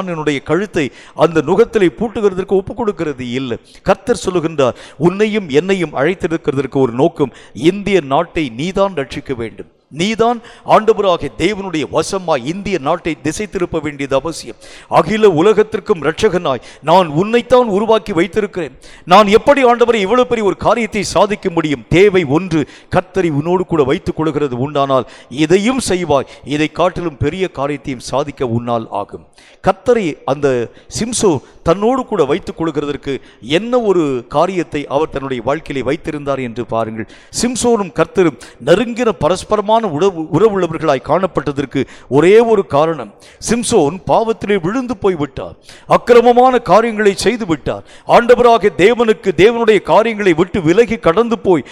B: என்னுடைய கழுத்தை அந்த நுகத்திலே பூட்டுகிறதற்கு ஒப்புக் கொடுக்கிறது இல்லை. கர்த்தர் சொல்லுகின்றார், உன்னையும் என்னையும் அழைத்திருக்கிறதற்கு ஒரு நோக்கம், இந்திய நாட்டை நீதான் ரட்சிக்க வேண்டும். நீதான் ஆண்டவராகிய தேவனுடைய வசமாய் இந்திய நாட்டை திசை திருப்ப வேண்டியது அவசியம். அகில உலகத்திற்கும் இரட்சகனாய் நான் உன்னைத்தான் உருவாக்கி வைத்திருக்கிறேன். நான் எப்படி ஆண்டவரை இவ்வளவு பெரிய ஒரு காரியத்தை சாதிக்க முடியும்? தேவை ஒன்று, கர்த்தரை உன்னோடு கூட வைத்துக் கொள்கிறது உண்டானால் இதையும் செய்வாய், இதை காட்டிலும் பெரிய காரியத்தையும் சாதிக்க உன்னால் ஆகும். கர்த்தரை அந்த சிம்சோ தன்னோடு கூட வைத்துக் கொள்கிறதற்கு என்ன ஒரு காரியத்தை அவர் தன்னுடைய வாழ்க்கையிலே வைத்திருந்தார் என்று பாருங்கள். சிம்சோனும் கர்த்தரும் நெருங்கின பரஸ்பரமான உறவுள்ளவர்களாய் காணப்பட்டதற்கு ஒரே ஒரு காரணம், சிம்சோன் பாவத்திலே விழுந்து போய்விட்டார், அக்கிரமமான காரியங்களை செய்து விட்டார். ஆண்டவராகிய தேவனுடைய காரியங்களை விட்டு விலகி கடந்து போய்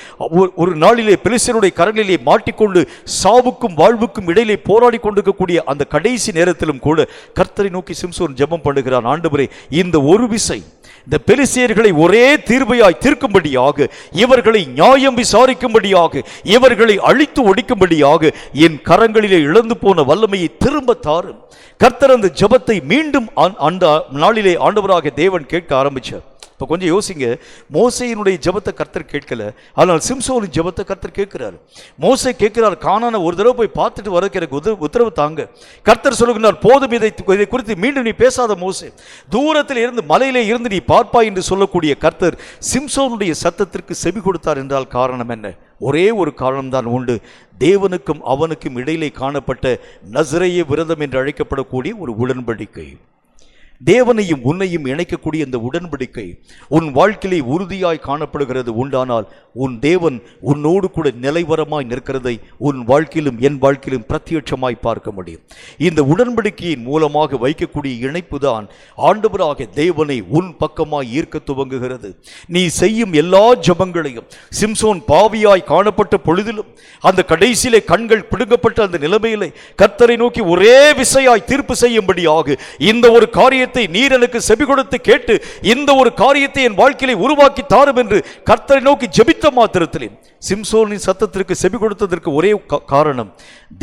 B: ஒரு நாளிலே பெலிஸ்தருடைய கரங்களிலே மாட்டிக்கொண்டு சாவுக்கும் வாழ்வுக்கும் இடையிலே போராடி கொண்டிருக்கக்கூடிய அந்த கடைசி நேரத்திலும் கூட கர்த்தரை நோக்கி சிம்சோன் ஜெபம் பண்ணுகிறான். ஆண்டவரே, இந்த ஒரு விசை இந்த பெலிஸ்தியர்களை ஒரே தீர்வையாய் தீர்க்கும்படியாக, இவர்களை நியாயம் விசாரிக்கும்படியாக, இவர்களை அழித்து ஒடிக்கும்படியாக என் கரங்களிலே இழந்து போன வல்லமையை திரும்ப தாரும். கர்த்தர் அந்த ஜெபத்தை மீண்டும் அந்த நாளிலே ஆண்டவராகிய தேவன் கேட்க ஆரம்பிச்சார். இப்போ கொஞ்சம் யோசிங்க, மோசேயினுடைய ஜெபத்தை கர்த்தர் கேட்கல, ஆனால் சிம்சோனின் ஜெபத்தை கர்த்தர் கேட்கிறார். மோசே கேட்கிறார், கானானை ஒரு தடவை போய் பார்த்துட்டு வரதுக்கு எனக்கு உத்தரவு தாங்க. கர்த்தர் சொல்லுகிறார், போதும், இதை குறித்து மீண்டும் நீ பேசாத மோசே, தூரத்தில் இருந்து மலையிலே இருந்து நீ பார்ப்பாய் என்று சொல்லக்கூடிய கர்த்தர் சிம்சோனுடைய சத்தத்திற்கு செவி கொடுத்தார் என்றால் காரணம் என்ன? ஒரே ஒரு காரணம்தான் உண்டு, தேவனுக்கும் அவனுக்கும் இடையிலே காணப்பட்ட நசரேய விரதம் என்று அழைக்கப்படக்கூடிய ஒரு உடன்படிக்கை. தேவனையும் உன்னையும் இணைக்கக்கூடிய இந்த உடன்படிக்கை உன் வாழ்க்கையிலே உறுதியாய் காணப்படுகிறது உண்டானால் உன் தேவன் உன்னோடு கூட நிலைவரமாய் நிற்கிறதை உன் வாழ்க்கையிலும் என் வாழ்க்கையிலும் பிரத்யட்சமாய் பார்க்க முடியும். இந்த உடன்படிக்கையின் மூலமாக வைக்கக்கூடிய இணைப்பு தான் ஆண்டவராகிய தேவனை உன் பக்கமாய் ஈர்க்க துவங்குகிறது. நீ செய்யும் எல்லா ஜெபங்களையும், சிம்சோன் பாவியாய் காணப்பட்ட பொழுதிலும் அந்த கடைசியிலே கண்கள் பிடுங்கப்பட்ட அந்த நிலைமையிலே கர்த்தரை நோக்கி ஒரே விசையாய் தீர்ப்பு செய்யும்படியாக இந்த ஒரு காரியத்தை நீர் எனக்கு செவி கொடுத்து கேட்டு இந்த ஒரு காரியத்தை என் வாழ்க்கையிலே உருவாக்கி தாரும் என்று கர்த்தரை நோக்கி ஜெபித்த மாத்திரத்திலே சிம்சோனின் சத்தத்திற்கு செவி கொடுத்ததற்கு ஒரே காரணம்,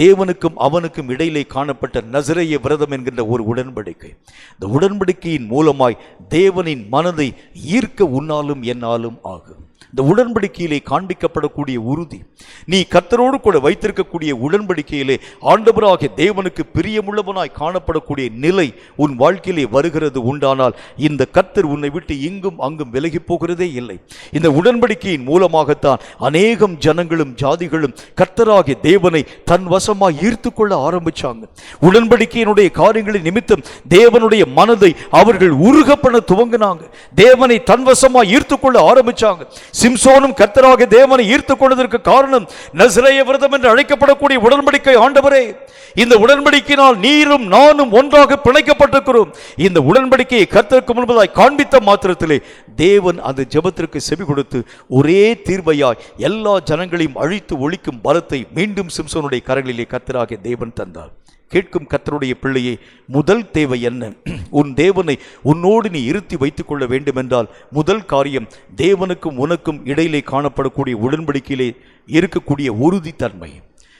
B: தேவனுக்கும் அவனுக்கும் இடையிலே காணப்பட்ட நசரேய விரதம் என்கின்ற ஒரு உடன்படிக்கை. இந்த உடன்படிக்கையின் மூலமாய் தேவனின் மனதை ஈர்க்க உன்னாலும் என்னாலும் ஆகும். இந்த உடன்படிக்கையிலே காண்பிக்கப்படக்கூடிய உறுதி, நீ கர்த்தரோடு கூட வைத்திருக்கக்கூடிய உடன்படிக்கையிலே ஆண்டவராகிய தேவனுக்கு பிரியமுள்ளவனாய் காணப்படக்கூடிய நிலை உன் வாழ்க்கையிலே வருகிறது உண்டானால் இந்த கர்த்தர் உன்னை விட்டு இங்கும் அங்கும் விலகி போகிறதே இல்லை. இந்த உடன்படிக்கையின் மூலமாகத்தான் அநேகம் ஜனங்களும் ஜாதிகளும் கர்த்தராகிய தேவனை தன் வசமாய் ஈர்த்து கொள்ள ஆரம்பிச்சாங்க. உடன்படிக்கையினுடைய காரியங்களின் நிமித்தம் தேவனுடைய மனதை அவர்கள் உருக பண்ண துவங்கினாங்க. தேவனை தன் வசமாய் ஈர்த்து கொள்ள ஆரம்பிச்சாங்க. சிம்சோனும் கர்த்தராகிய தேவனை ஈர்த்துக் கொண்டதற்கு காரணம் நசரேய விரதம் என்று அழைக்கப்படக்கூடிய உடன்படிக்கை. ஆண்டவரே, இந்த உடன்படிக்கையினால் நீரும் நானும் ஒன்றாக பிணைக்கப்பட்டிருக்கிறோம். இந்த உடன்படிக்கையை கர்த்தருக்கு முன்பதாய் காண்பித்த மாத்திரத்திலே தேவன் அந்த ஜெபத்திற்கு செவி கொடுத்து ஒரே தீர்வையாய் எல்லா ஜனங்களையும் அழித்து ஒழிக்கும் பலத்தை மீண்டும் சிம்சோனுடைய கரங்களிலே கர்த்தராகிய தேவன் தந்தார். கேட்கும் கர்த்தருடைய பிள்ளையே, முதல் தேவை என்ன? உன் தேவனை உன்னோடு நீ இருத்தி வைத்துக் கொள்ள வேண்டும் என்றால் முதல் காரியம், தேவனுக்கும் உனக்கும் இடையிலே காணப்படக்கூடிய உடன்படிக்கையிலே இருக்கக்கூடிய உறுதித்தன்மை.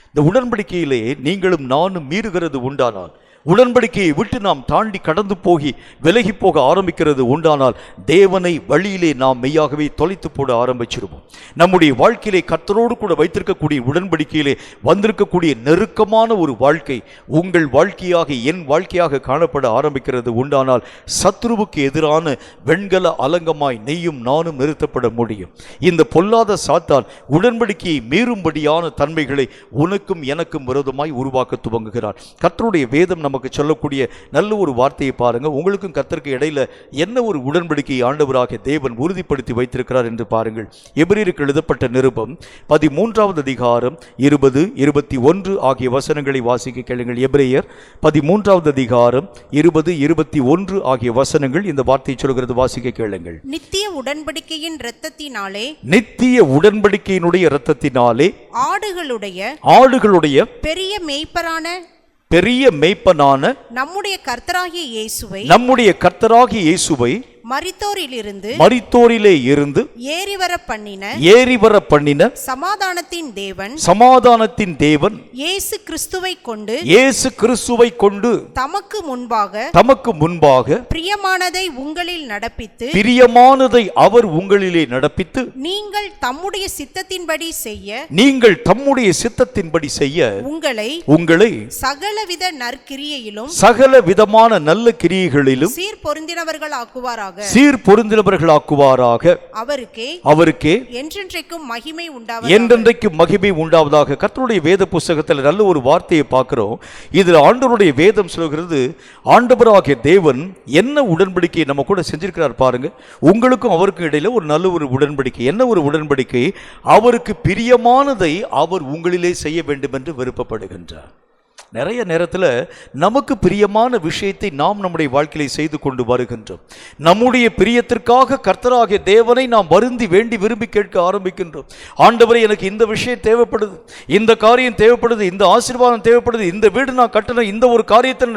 B: இந்த உடன்படிக்கையிலே நீங்களும் நானும் மீறுகிறது உண்டானால்
A: உடன்படிக்கையை விட்டு நாம் தாண்டி கடந்து போகி விலகி போக ஆரம்பிக்கிறது உண்டானால் தேவனை வழியிலே நாம் மெய்யாகவே தொலைத்து போட ஆரம்பிச்சிருவோம். நம்முடைய வாழ்க்கையிலே கர்த்தரோடு கூட வைத்திருக்கக்கூடிய உடன்படிக்கையிலே வந்திருக்கக்கூடிய நெருக்கமான ஒரு வாழ்க்கை உங்கள் வாழ்க்கையாக என் வாழ்க்கையாக காணப்பட ஆரம்பிக்கிறது உண்டானால் சத்ருவுக்கு எதிரான வெண்கல அலங்கமாய் நெய்யும் நானும் நிறுத்தப்பட முடியும். இந்த பொல்லாத சாத்தான் உடன்படிக்கையை மீறும்படியான தன்மைகளை உனக்கும் எனக்கும் விரோதமாய் உருவாக்க துவங்குகிறார். கர்த்தருடைய வேதம் நமக்கு சொல்லக்கூடிய நல்ல ஒரு வார்த்தையை பாருங்க. உங்களுக்கும் கர்த்தருக்கு இடையில என்ன ஒரு உடன்படிக்கை ஆண்டவராக தேவன் உறுதிப்படுத்தி வைத்திருக்கிறார் என்று பாருங்கள். எபிரேயருக்கு எழுதப்பட்ட நிருபம் 13வது அதிகாரம் 20, 21 ஆகிய வசனங்களை வாசிக்க கேளுங்கள். எபிரேயர் 13வது அதிகாரம் 20, 21 ஆகிய வசனங்கள் இந்த வார்த்தையை சொல்கிறது. வாசிக்க கேளுங்கள்.
C: நித்திய உடன்படிக்கையின் இரத்தத்தினாலே,
A: நித்திய உடன்படிக்கையினுடைய இரத்தத்தினாலே
C: ஆடுகளுடைய
A: பெரிய மேய்ப்பனான
C: நம்முடைய கர்த்தராகிய
A: இயேசுவை
C: மரித்தோரிலே இருந்து ஏறி வர பண்ணின
A: சமாதானத்தின் தேவன்
C: இயேசு
A: கிறிஸ்துவை கொண்டு
C: தமக்கு
A: முன்பாக
C: பிரியமானதை
A: அவர் உங்களிலே நடப்பித்து
C: நீங்கள் தம்முடைய சித்தத்தின்படி செய்ய
A: உங்களை சகல விதமான நல்ல கிரியைகளிலும் சீர் பொருந்தினவர்களாக்குவாராக. அவருக்கே என்றென்றைக்கும் மகிமை உண்டாவதாக. கர்த்தருடைய வேத புஸ்தகத்தில் நல்ல ஒரு வார்த்தையை பார்க்கிறோம். இதில் ஆண்டவருடைய வேதம் சொல்கிறது, ஆண்டவராகிய தேவன் என்ன உடன்படிக்கையை நம்ம கூட செஞ்சிருக்கிறார் பாருங்க. உங்களுக்கும் அவருக்கும் இடையில ஒரு நல்ல ஒரு உடன்படிக்கை. என்ன ஒரு உடன்படிக்கை? அவருக்கு பிரியமானதை அவர் உங்களிலே செய்ய வேண்டும் என்று விருப்பப்படுகின்றார். நிறைய நேரத்தில் நமக்கு பிரியமான விஷயத்தை நாம் நம்முடைய வாழ்க்கையில செய்து கொண்டு வருகின்றோம். நம்முடைய பிரியத்திற்காக கர்த்தராகிய தேவனை நாம் வருந்தி வேண்டி விரும்பி கேட்க ஆரம்பிக்கின்றோம். ஆண்டவரே, எனக்கு இந்த விஷயம் தேவைப்படுது, இந்த காரியம் தேவைப்படுது, இந்த ஆசீர்வாதம் தேவைப்படுது, இந்த வீடு நான் கட்டணும், இந்த ஒரு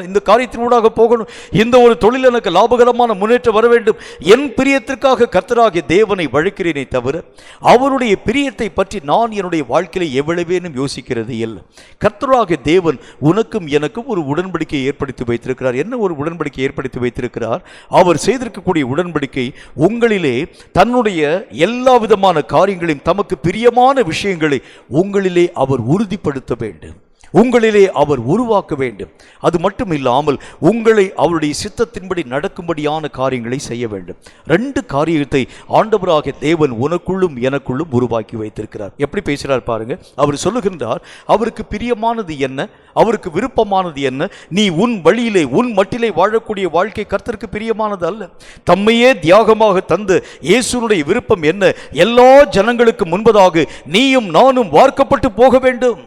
A: இந்த காரியத்தினூடாக போகணும், இந்த ஒரு தொழில் எனக்கு லாபகரமான முன்னேற்றம் வர வேண்டும். என் பிரியத்திற்காக கர்த்தராகிய தேவனை வழிக்கிறேனே தவிர அவருடைய பிரியத்தை பற்றி நான் என்னுடைய வாழ்க்கையில எவ்வளவேனும் யோசிக்கிறது இல்லை. கர்த்தராகிய தேவன் உனக்கும் எனக்கும் ஒரு உடன்படிக்கை ஏற்படுத்தி வைத்திருக்கிறார். என்ன ஒரு உடன்படிக்கை ஏற்படுத்தி வைத்திருக்கிறார்? அவர் செய்திருக்கக்கூடிய உடன்படிக்கை உங்களிலே தன்னுடைய எல்லா விதமான காரியங்களையும், தமக்கு பிரியமான விஷயங்களை உங்களிலே அவர் உறுதிப்படுத்த வேண்டும், உங்களிலே அவர் உருவாக்க வேண்டும். அது மட்டும் இல்லாமல் உங்களை அவருடைய சித்தத்தின்படி நடக்கும்படியான காரியங்களை செய்ய வேண்டும். 2 காரியத்தை ஆண்டவராகிய தேவன் உனக்குள்ளும் எனக்குள்ளும் உருவாக்கி வைத்திருக்கிறார். எப்படி பேசுகிறார் பாருங்க. அவர் சொல்லுகின்றார், அவருக்கு பிரியமானது என்ன, அவருக்கு விருப்பமானது என்ன? நீ உன் வழியிலே உன் மட்டிலே வாழக்கூடிய வாழ்க்கை கர்த்தருக்கு பிரியமானது அல்ல. தம்மையே தியாகமாக தந்து இயேசுனுடைய விருப்பம் என்ன? எல்லா ஜனங்களுக்கு முன்பதாக நீயும் நானும் வார்க்கப்பட்டு போக வேண்டும்.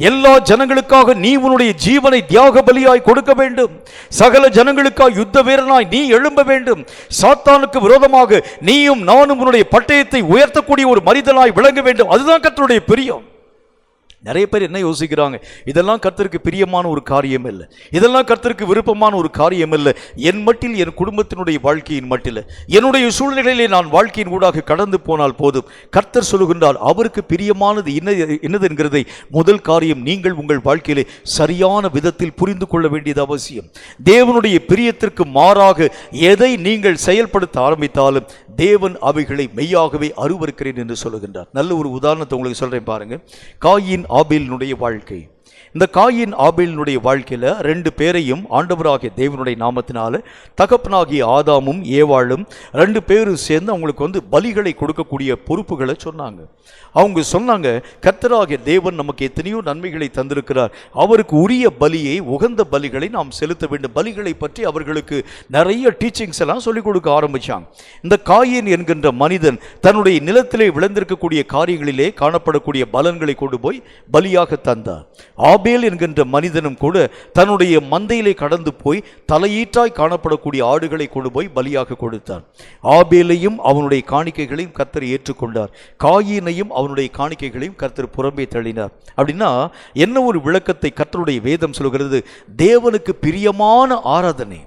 A: எல்லா ஜனங்களுக்காக நீ உன்னுடைய ஜீவனை தியாக பலியாய் கொடுக்க வேண்டும். சகல ஜனங்களுக்காக யுத்த வீரனாய் நீ எழும்ப வேண்டும். சாத்தானுக்கு விரோதமாக நீயும் நானும் உன்னுடைய பட்டயத்தை உயர்த்தக்கூடிய ஒரு மனிதனாய் விளங்க வேண்டும். அதுதான் கர்த்தருடைய பிரியம். நிறைய பேர் என்ன யோசிக்கிறாங்க? இதெல்லாம் கர்த்தருக்கு பிரியமான ஒரு காரியம் இல்லை, இதெல்லாம் கர்த்தருக்கு விருப்பமான ஒரு காரியம் இல்லை. என் மட்டில், என் குடும்பத்தினுடைய வாழ்க்கையின் மட்டில், என்னுடைய சூழ்நிலையிலே நான் வாழ்க்கையின் ஊடாக கடந்து போனால் போதும். கர்த்தர் சொல்லுகின்றார், அவருக்கு பிரியமானது என்னது என்கிறதை முதல் காரியம் நீங்கள் உங்கள் வாழ்க்கையிலே சரியான விதத்தில் புரிந்து கொள்ள வேண்டியது அவசியம். தேவனுடைய பிரியத்திற்கு மாறாக எதை நீங்கள் செயல்படுத்த ஆரம்பித்தாலும் தேவன் அவைகளை மெய்யாகவே அருவருக்கிறேன் என்று சொல்லுகின்றார். நல்ல ஒரு உதாரணத்தை உங்களுக்கு சொல்றேன் பாருங்க. காயின் ஆபேலினுடைய வாழ்க்கை. இந்த காயின் ஆபேலினுடைய வாழ்க்கையில 2 பேரையும் ஆண்டவராகிய தேவனுடைய நாமத்தினால தகப்பனாகிய ஆதாமும் ஏவாளும் 2 பேரும் சேர்ந்து அவங்களுக்கு பலிகளை கொடுக்கக்கூடிய பொறுப்புகளை சொன்னாங்க. அவங்க சொன்னாங்க, கர்த்தராகிய தேவன் நமக்கு எத்தனையோ நன்மைகளை தந்திருக்கிறார், அவருக்கு உரிய பலியை, உகந்த பலிகளை நாம் செலுத்த வேண்டும். பலிகளை பற்றி அவர்களுக்கு நிறைய டீச்சிங்ஸ் எல்லாம் சொல்லிக் கொடுக்க ஆரம்பிச்சாங்க. இந்த காயின் என்கின்ற மனிதன் தன்னுடைய நிலத்திலே விளைந்திருக்கக்கூடிய காரியங்களிலே காணப்படக்கூடிய பலன்களை கொண்டு போய் பலியாக தந்தார். ஆபேல் என்கின்ற மனிதனும் கூட தன்னுடைய மந்தையிலே கடந்து போய் தலையீற்றாய் காணப்படக்கூடிய ஆடுகளை கொண்டு போய் பலியாக கொடுத்தார். ஆபேலையும் அவனுடைய காணிக்கைகளையும் கர்த்தர் ஏற்றுக்கொண்டார். காயினையும் அவனுடைய காணிக்கைகளையும் கர்த்தர் புறம்பே தள்ளினார். அப்படின்னா என்ன ஒரு விளக்கத்தை கர்த்தருடைய வேதம் சொல்கிறது? தேவனுக்கு பிரியமான ஆராதனை,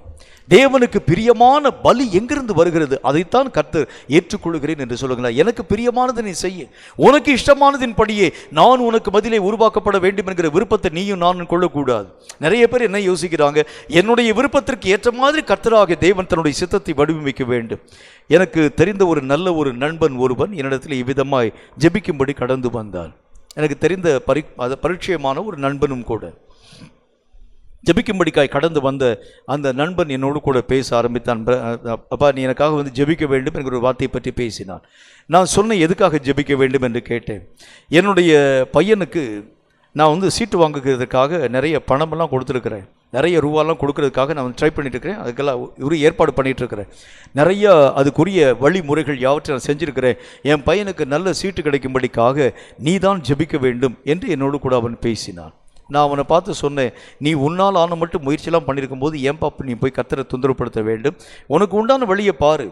A: தேவனுக்கு பிரியமான பலி எங்கிருந்து வருகிறது? அதைத்தான் கர்த்தர் ஏற்றுக்கொள்கிறேன் என்று சொல்லுகிறார். எனக்கு பிரியமானது நீ செய்ய, உனக்கு இஷ்டமானதின் படியே நான் உனக்கு பதிலே உருவாக்கப்பட வேண்டும் என்கிற விருப்பத்தை நீயும் நானும் கொள்ளக்கூடாது. நிறைய பேர் என்ன யோசிக்கிறாங்க, என்னுடைய விருப்பத்திற்கு ஏற்ற மாதிரி கர்த்தராகிய தேவன் தன்னுடைய சித்தத்தை வடிவமைக்க வேண்டும். எனக்கு தெரிந்த ஒரு நல்ல ஒரு நண்பன் ஒருவன் என்னிடத்தில் இவ்விதமாய் ஜெபிக்கும்படி கடந்து வந்தான். எனக்கு தெரிந்த பரிச்சயமான ஒரு நண்பனும் கூட. ஜெபிக்கும்படிக்காய் கடந்து வந்த அந்த நண்பன் என்னோடு கூட பேச ஆரம்பித்தான். அப்பா, நீ எனக்காக வந்து ஜெபிக்க வேண்டும் என்கிற ஒரு வார்த்தையை பற்றி பேசினான். நான் சொன்னேன், எதுக்காக ஜெபிக்க வேண்டும் என்று கேட்டேன். என்னுடைய பையனுக்கு நான் வந்து சீட்டு வாங்குகிறதுக்காக நிறைய பணமெல்லாம் கொடுத்துருக்கிறேன், நிறைய ரூபாலாம் கொடுக்கறதுக்காக நான் ட்ரை பண்ணிட்டு இருக்கிறேன். அதுக்கெல்லாம் ஒரு ஏற்பாடு பண்ணிட்டு இருக்கிறேன். நிறைய அதுக்குரிய வழிமுறைகள் யாவற்றை நான் செஞ்சுருக்கிறேன். என் பையனுக்கு நல்ல சீட்டு கிடைக்கும்படிக்காக நீ தான் ஜெபிக்க வேண்டும் என்று என்னோடு கூட அவன் பேசினான். நான் அவனை பார்த்து சொன்னேன், நீ உன்னால் ஆன மட்டும் முயற்சியெல்லாம் பண்ணியிருக்கும் போது ஏன் பாப்பு நீ போய் கர்த்தரை தொந்தரப்படுத்த வேண்டும்? உனக்கு உண்டான வழியை பாரு.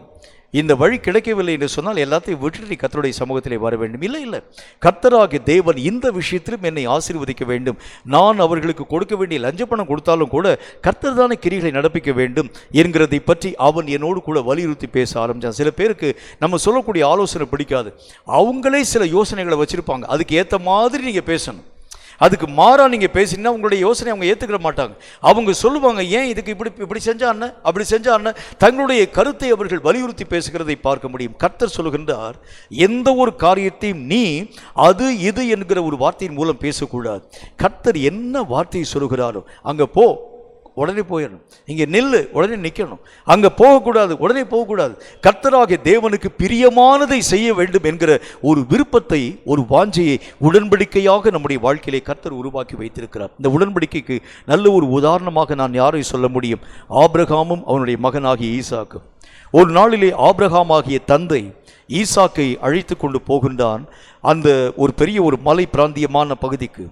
A: இந்த வழி கிடைக்கவில்லை என்று சொன்னால் எல்லாத்தையும் விட்டுட்டு நீ கர்த்தருடைய சமூகத்திலே வர வேண்டும். இல்லை, கர்த்தராகிய தேவன் இந்த விஷயத்திலும் என்னை ஆசீர்வதிக்க வேண்டும். நான் அவர்களுக்கு கொடுக்க வேண்டிய லஞ்ச பணம் கொடுத்தாலும் கூட கர்த்தர் தானே கிரிகளை நடப்பிக்க வேண்டும் என்கிறதை பற்றி அவன் என்னோடு கூட வலியுறுத்தி பேச ஆரம்பித்தான். சில பேருக்கு நம்ம சொல்லக்கூடிய ஆலோசனை பிடிக்காது. அவங்களே சில யோசனைகளை வச்சுருப்பாங்க. அதுக்கு ஏற்ற மாதிரி நீங்கள் பேசணும். அதுக்கு மாறா நீங்கள் பேசினா உங்களுடைய யோசனை அவங்க ஏற்றுக்கிற மாட்டாங்க. அவங்க சொல்லுவாங்க, ஏன் இதுக்கு இப்படி செஞ்சான்னு அப்படி செஞ்சான்னு தங்களுடைய கருத்தை அவர்கள் வலியுறுத்தி பேசுகிறதை பார்க்க முடியும். கர்த்தர் சொல்லுகின்றார், எந்த ஒரு காரியத்தையும் நீ அது இது என்கிற ஒரு வார்த்தையின் மூலம் பேசக்கூடாது. கர்த்தர் என்ன வார்த்தையை சொல்லுகிறாரோ அங்கே போ, உடனே போயிடணும். இங்கே நில்லு, உடனே நிற்கணும். அங்கே போகக்கூடாது, உடனே போகக்கூடாது. கர்த்தராகிய தேவனுக்கு பிரியமானதை செய்ய வேண்டும் என்கிற ஒரு விருப்பத்தை, ஒரு வாஞ்சையை உடன்படிக்கையாக நம்முடைய வாழ்க்கையிலே கர்த்தர் உருவாக்கி வைத்திருக்கிறார். இந்த உடன்படிக்கைக்கு நல்ல ஒரு உதாரணமாக நான் யாரை சொல்ல முடியும்? ஆபிரகாமும் அவனுடைய மகனாகிய ஈசாக்கும். ஒரு நாளிலே ஆபிரகாம் ஆகிய தந்தை ஈசாக்கை அழைத்து கொண்டு போகின்றான் அந்த ஒரு பெரிய ஒரு மலை பிராந்தியமான பகுதிக்கு.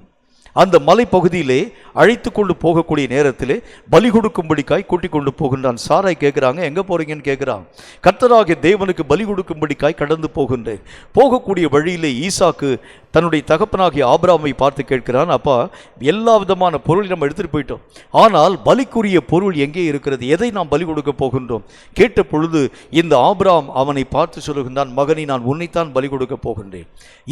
A: அந்த மலை பகுதியிலே அழைத்து கொண்டு போகக்கூடிய நேரத்திலே பலி கொடுக்கும்படிக்காய் கூட்டிக் கொண்டு போகின்றான். சாராய் கேட்குறாங்க, எங்கே போகிறீங்கன்னு கேட்குறான். கர்த்தராகிய தேவனுக்கு பலி கொடுக்கும்படிக்காய் கடந்து போகின்றேன். போகக்கூடிய வழியிலே ஈசாக்கு தன்னுடைய தகப்பனாகிய ஆபிரகாமை பார்த்து கேட்கிறான், அப்பா, எல்லா விதமான பொருளை நம்ம எடுத்துகிட்டு போயிட்டோம், ஆனால் பலிக்குரிய பொருள் எங்கே இருக்கிறது? எதை நாம் பலி கொடுக்க போகின்றோம்? கேட்ட பொழுது இந்த ஆபிரகாம் அவனை பார்த்து சொல்லுகின்றான், மகனை, நான் உன்னைத்தான் பலி கொடுக்க போகின்றேன்.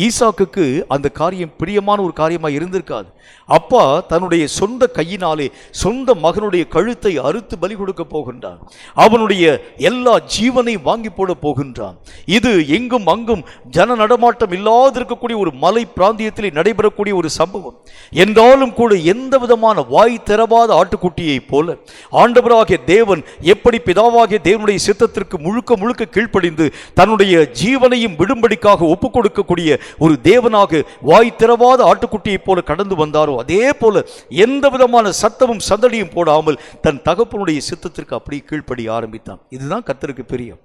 A: ஈசாக்குக்கு அந்த காரியம் பிரியமான ஒரு காரியமாக இருந்திருக்காது. அப்பா தன்னுடைய சொந்த கையினாலே சொந்த மகனுடைய கழுத்தை அறுத்து பலி கொடுக்க போகின்றான். அவனுடைய எல்லா ஜீவனை வாங்கி போட போகின்றான். இது எங்கும் அங்கும் ஜன நடமாட்டம் இல்லாதிருக்கக்கூடிய ஒரு மலை பிராந்தியத்திலே நடைபெறக்கூடிய ஒரு சம்பவம். என்றாலும் கூட எந்த விதமான வாய் திறவாத ஆட்டுக்குட்டியை போல ஆண்டவராகிய தேவன் எப்படி பிதாவாகிய தேவனுடைய சித்தத்திற்கு முழுக்க முழுக்க கீழ்ப்படிந்து தன்னுடைய ஜீவனையும் விடும்படிக்காக ஒப்புக் கொடுக்கக்கூடிய ஒரு தேவனாக வாய் திறவாத ஆட்டுக்குட்டியை போல கடந்து வந்தாரோ, அதே போல எந்த விதமான சத்தமும் சந்தடியும் போடாமல் தன் தகப்பனுடைய சித்தத்திற்கு அப்படி கீழ்ப்படி ஆரம்பித்தான். இதுதான் கர்த்தருக்கு பிரியம்.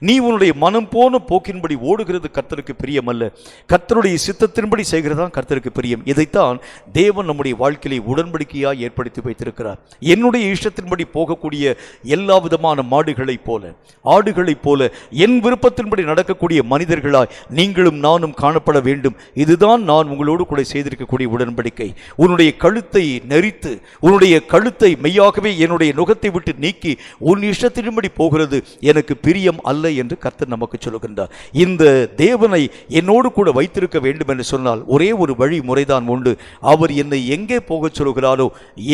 A: நீ உன்னுடைய மனம் போன போக்கின்படி ஓடுகிறது கர்த்தருக்கு பிரியம் அல்ல, கர்த்தருடைய சித்தத்தின்படி செய்கிறதான் கர்த்தருக்கு பிரியம். இதைத்தான் தேவன் நம்முடைய வாழ்க்கையை உடன்படிக்கையாய் ஏற்படுத்தி வைத்திருக்கிறார். என்னுடைய இஷ்டத்தின்படி போகக்கூடிய எல்லா விதமான மாடுகளைப் போல, ஆடுகளைப் போல என் விருப்பத்தின்படி நடக்கக்கூடிய மனிதர்களாய் நீங்களும் நானும் காணப்பட வேண்டும். இதுதான் நான் உங்களோடு கூட செய்திருக்கக்கூடிய உடன்படிக்கை. உன்னுடைய கழுத்தை நெரித்து, உன்னுடைய கழுத்தை மெய்யாகவே என்னுடைய நுகத்தை விட்டு நீக்கி உன் இஷ்டத்தின்படி போகிறது எனக்கு பிரியம் அல்ல என்று கர்த்தர் நமக்கு சொல்லுகின்றார். இந்த தேவனை என்னோடு கூட வைத்திருக்க வேண்டும் என்று சொன்னால் ஒரே ஒரு வழி முறைதான் உண்டு. அவர் என்னை எங்கே போகச் சொல்கிறாரோ,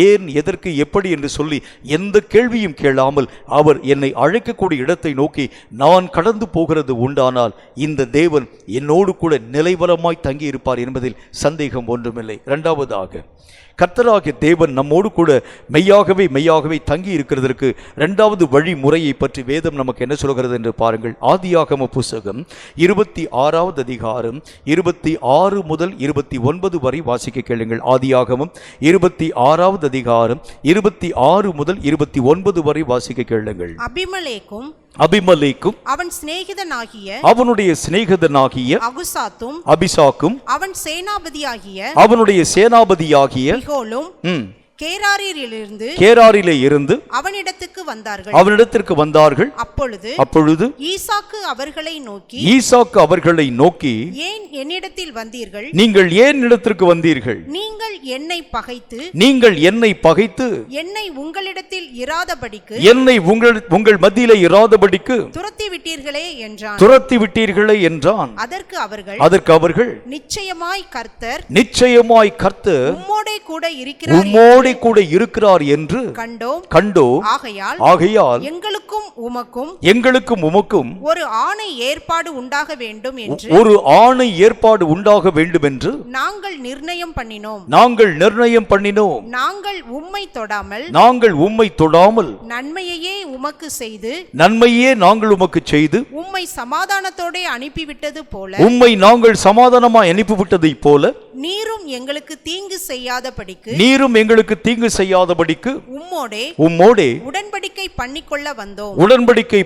A: ஏன், எதற்கு, எப்படி என்று சொல்லி எந்த கேள்வியும் கேளாமல் அவர் என்னை அழைக்கக்கூடிய இடத்தை நோக்கி நான் கடந்து போகிறது உண்டானால் இந்த தேவன் என்னோடு கூட நிலைவரமாய் தங்கி இருப்பார் என்பதில் சந்தேகம் ஒன்றுமில்லை. இரண்டாவதாக, கர்த்தராகிய தேவன் நம்மோடு கூட மெய்யாகவே தங்கி இருக்கிறதற்கு இரண்டாவது வழிமுறையை பற்றி வேதம் நமக்கு என்ன சொல்கிறது என்று பாருங்கள். ஆதியாகம புத்தகம் 26வது அதிகாரம் 26 முதல் 29 வரை வாசிக்க கேளுங்கள். ஆதியாகமம் 26வது அதிகாரம் 26 முதல் 29 வரை வாசிக்க கேளுங்கள். அபிமலேக்கும் அவனுடைய சிநேகிதனாகிய
C: அபிசாக்கும்
A: அவனுடைய சேனாபதியாகிய
B: கேராரிலே இருந்து
C: அவனிடத்துக்கு
B: வந்தார்கள். அப்பொழுது
C: ஈசாக்கு அவர்களை நோக்கி ஏன் என்னிடத்தில் வந்தீர்கள்?
B: நீங்கள் ஏன் இடத்திற்கு வந்தீர்கள்?
C: நீங்கள் என்னை பகைத்து என்னை உங்களிடத்தில் இராதபடிக்கு
B: உங்கள் மத்தியிலே இராதபடிக்கு
C: துரத்தி விட்டீர்களே என்றான்.
B: அதற்கு அவர்கள்
C: நிச்சயமாய் கர்த்தர்
B: உம்மோடே கூட இருக்கிறார் என்று கண்டோம். ஆகையால் எங்களுக்கும் உமக்கும்
C: ஒரு ஆணை ஏற்பாடு உண்டாக வேண்டும் என்று நாங்கள் நிர்ணயம் பண்ணினோம். நாங்கள் உம்மை தொடாமல்
B: நன்மையே
C: நாங்கள் உமக்கு செய்து உம்மை சமாதானத்தோட
B: சமாதானமாய் அனுப்பிவிட்டதைப் போல
C: நீரும் எங்களுக்கு தீங்கு செய்யாதபடிக்கு
B: உம்மோடே
C: உடன்படிக்கை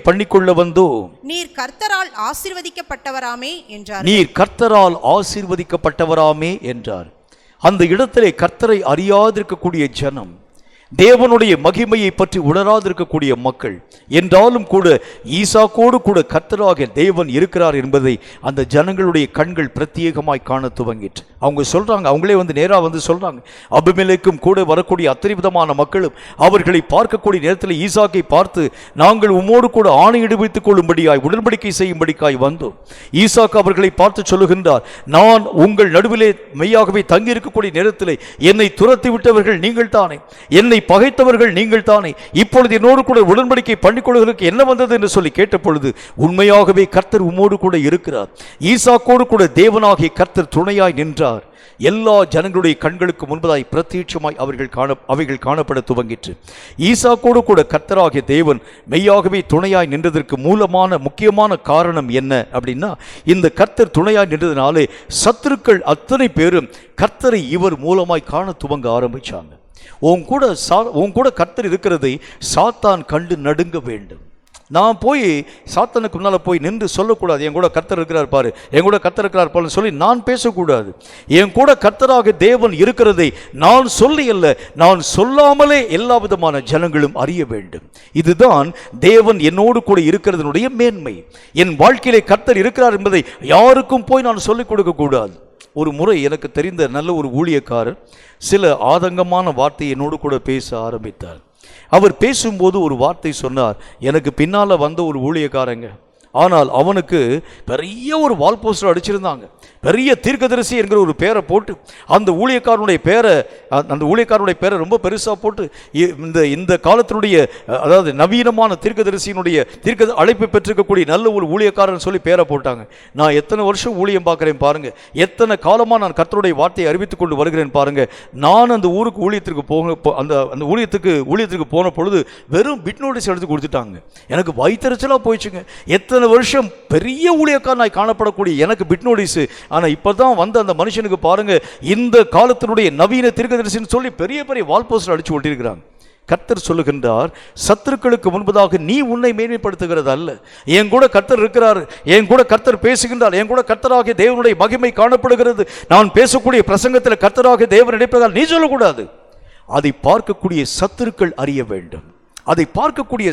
C: பண்ணிக்கொள்ள
B: வந்தோம்.
C: நீர் கர்த்தரால் ஆசீர்வதிக்கப்பட்டவராமே என்றார்.
B: அந்த இடத்திலே கர்த்தரை அறியாதிருக்கக்கூடிய ஜனம், தேவனுடைய மகிமையை பற்றி உணராதிருக்கக்கூடிய மக்கள், என்றாலும் கூட ஈசாக்கோடு கூட கர்த்தராகிய தேவன் இருக்கிறார் என்பதை அந்த ஜனங்களுடைய கண்கள் பிரத்யேகமாய் காண துவங்கிற்று. அவங்க சொல்றாங்க, அவங்களே நேரா சொல்றாங்க, அபிமெலேக்கும் கூட வரக்கூடிய அத்தனை விதமான மக்களும் அவர்களை பார்க்கக்கூடிய நேரத்தில் ஈசாக்கை பார்த்து, நாங்கள் உம்மோடு கூட ஆணையிடுவித்துக் கொள்ளும்படியாய் உடன்படிக்கை செய்யும்படியாய் வந்தோம். ஈசாக்கு அவர்களை பார்த்து சொல்லுகின்றார், நான் உங்கள் நடுவிலே மெய்யாகவே தங்கி இருக்கக்கூடிய நேரத்தில் என்னை துரத்தி விட்டவர்கள் நீங்கள் தானே, என்னை பகைத்தவர்கள் நீங்கள் தானே, இப்பொழுது என்னோடு கூட உடன்படிக்கை பண்ணிக்கொள்வதற்கு என்ன வந்தது என்று சொல்லி கேட்ட பொழுது, உண்மையாகவே கர்த்தர் உம்மோடு கூட இருக்கிறார். ஈசாக்கோடு கூட தேவனாகிய கர்த்தர் துணையாய் நின்றார். எல்லா ஜனங்களுடைய கண்களுக்கு முன்பதாய் பிரத்யட்சமாய் அவைகள் காணப்பட துவங்கிற்று. ஈசாக்கோடு கூட கர்த்தராகிய தேவன் மெய்யாகவே துணையாய் நின்றதற்கு முக்கியமான காரணம் என்ன அப்படின்னா, இந்த கர்த்தர் துணையாய் நின்றதினாலே சத்துருக்கள் அத்தனை பேரும் கர்த்தரை இவர் மூலமாய் காண துவங்க ஆரம்பிச்சாங்க. உன் கூட கர்த்தர் இருக்கிறதை சாத்தான் கண்டு நடுங்க வேண்டும். நான் போய் சாத்தானுக்கு முன்னால் போய் நின்று சொல்லக்கூடாது, என் கூட கர்த்தர் இருக்கிறார் பாரு, என் கூட கர்த்தர் இருக்கிறார் பாரு சொல்லி நான் பேசக்கூடாது. என் கூட கர்த்தராக தேவன் இருக்கிறதை நான் சொல்லி அல்ல, நான் சொல்லாமலே எல்லா விதமான ஜனங்களும் அறிய வேண்டும். இதுதான் தேவன் என்னோடு கூட இருக்கிறதனுடைய மேன்மை. என் வாழ்க்கையிலே கர்த்தர் இருக்கிறார் என்பதை யாருக்கும் போய் நான் சொல்லிக் கொடுக்க கூடாது. ஒரு முறை எனக்கு தெரிந்த நல்ல ஒரு ஊழியக்காரர் சில ஆதங்கமான வார்த்தையை என்னோடு கூட பேச ஆரம்பித்தார். அவர் பேசும்போது ஒரு வார்த்தை சொன்னார், எனக்கு பின்னால் வந்த ஒரு ஊழியக்காரங்க, ஆனால் அவனுக்கு பெரிய ஒரு வால் போஸ்டர் அடிச்சிருந்தாங்க, பெரிய தீர்க்கதரிசி என்கிற ஒரு பேரை போட்டு அந்த ஊழியக்காரனுடைய பேரை ரொம்ப பெருசாக போட்டு இந்த காலத்தினுடைய, அதாவது நவீனமான தீர்க்கதரிசியினுடைய அழைப்பு பெற்றிருக்கக்கூடிய நல்ல ஒரு ஊழியக்காரன் சொல்லி பேரை போட்டாங்க. நான் எத்தனை வருஷம் ஊழியம் பார்க்குறேன் பாருங்க, எத்தனை காலமாக நான் கர்த்தருடைய வார்த்தையை அறிவித்துக் கொண்டு வருகிறேன் பாருங்க. நான் அந்த ஊருக்கு அந்த ஊழியத்துக்கு போன பொழுது வெறும் பிட் நோட்டீஸ் எடுத்து கொடுத்துட்டாங்க. எனக்கு வயிற்றுச்சலாக போயிடுச்சுங்க. எத்தனை வருஷம் பெரிய ஊழியக்காரனாய் காணப்படக்கூடிய எனக்கு பிட் நோட்டீஸ், ஆனால் இப்போ தான் வந்து அந்த மனுஷனுக்கு பாருங்க இந்த காலத்தினுடைய நவீன தீர்க்கதரிசின்னு சொல்லி பெரிய பெரிய வால் போஸ்டர் அடிச்சு ஒட்டியிருக்கிறாங்க. கர்த்தர் சொல்லுகின்றார், சத்துருக்களுக்கு முன்பதாக நீ உன்னை மேன்மைப்படுத்துகிறது அல்ல, என் கூட கர்த்தர் இருக்கிறார், என் கூட கர்த்தர் பேசுகின்றார், என் கூட கர்த்தராகிய தேவனுடைய மகிமை காணப்படுகிறது, நான் பேசக்கூடிய பிரசங்கத்தில் கர்த்தராகிய தேவன் இடைப்பதால் நீ சொல்லக்கூடாது. அதை பார்க்கக்கூடிய சத்துருக்கள் அறிய வேண்டும். அதை பார்க்கக்கூடிய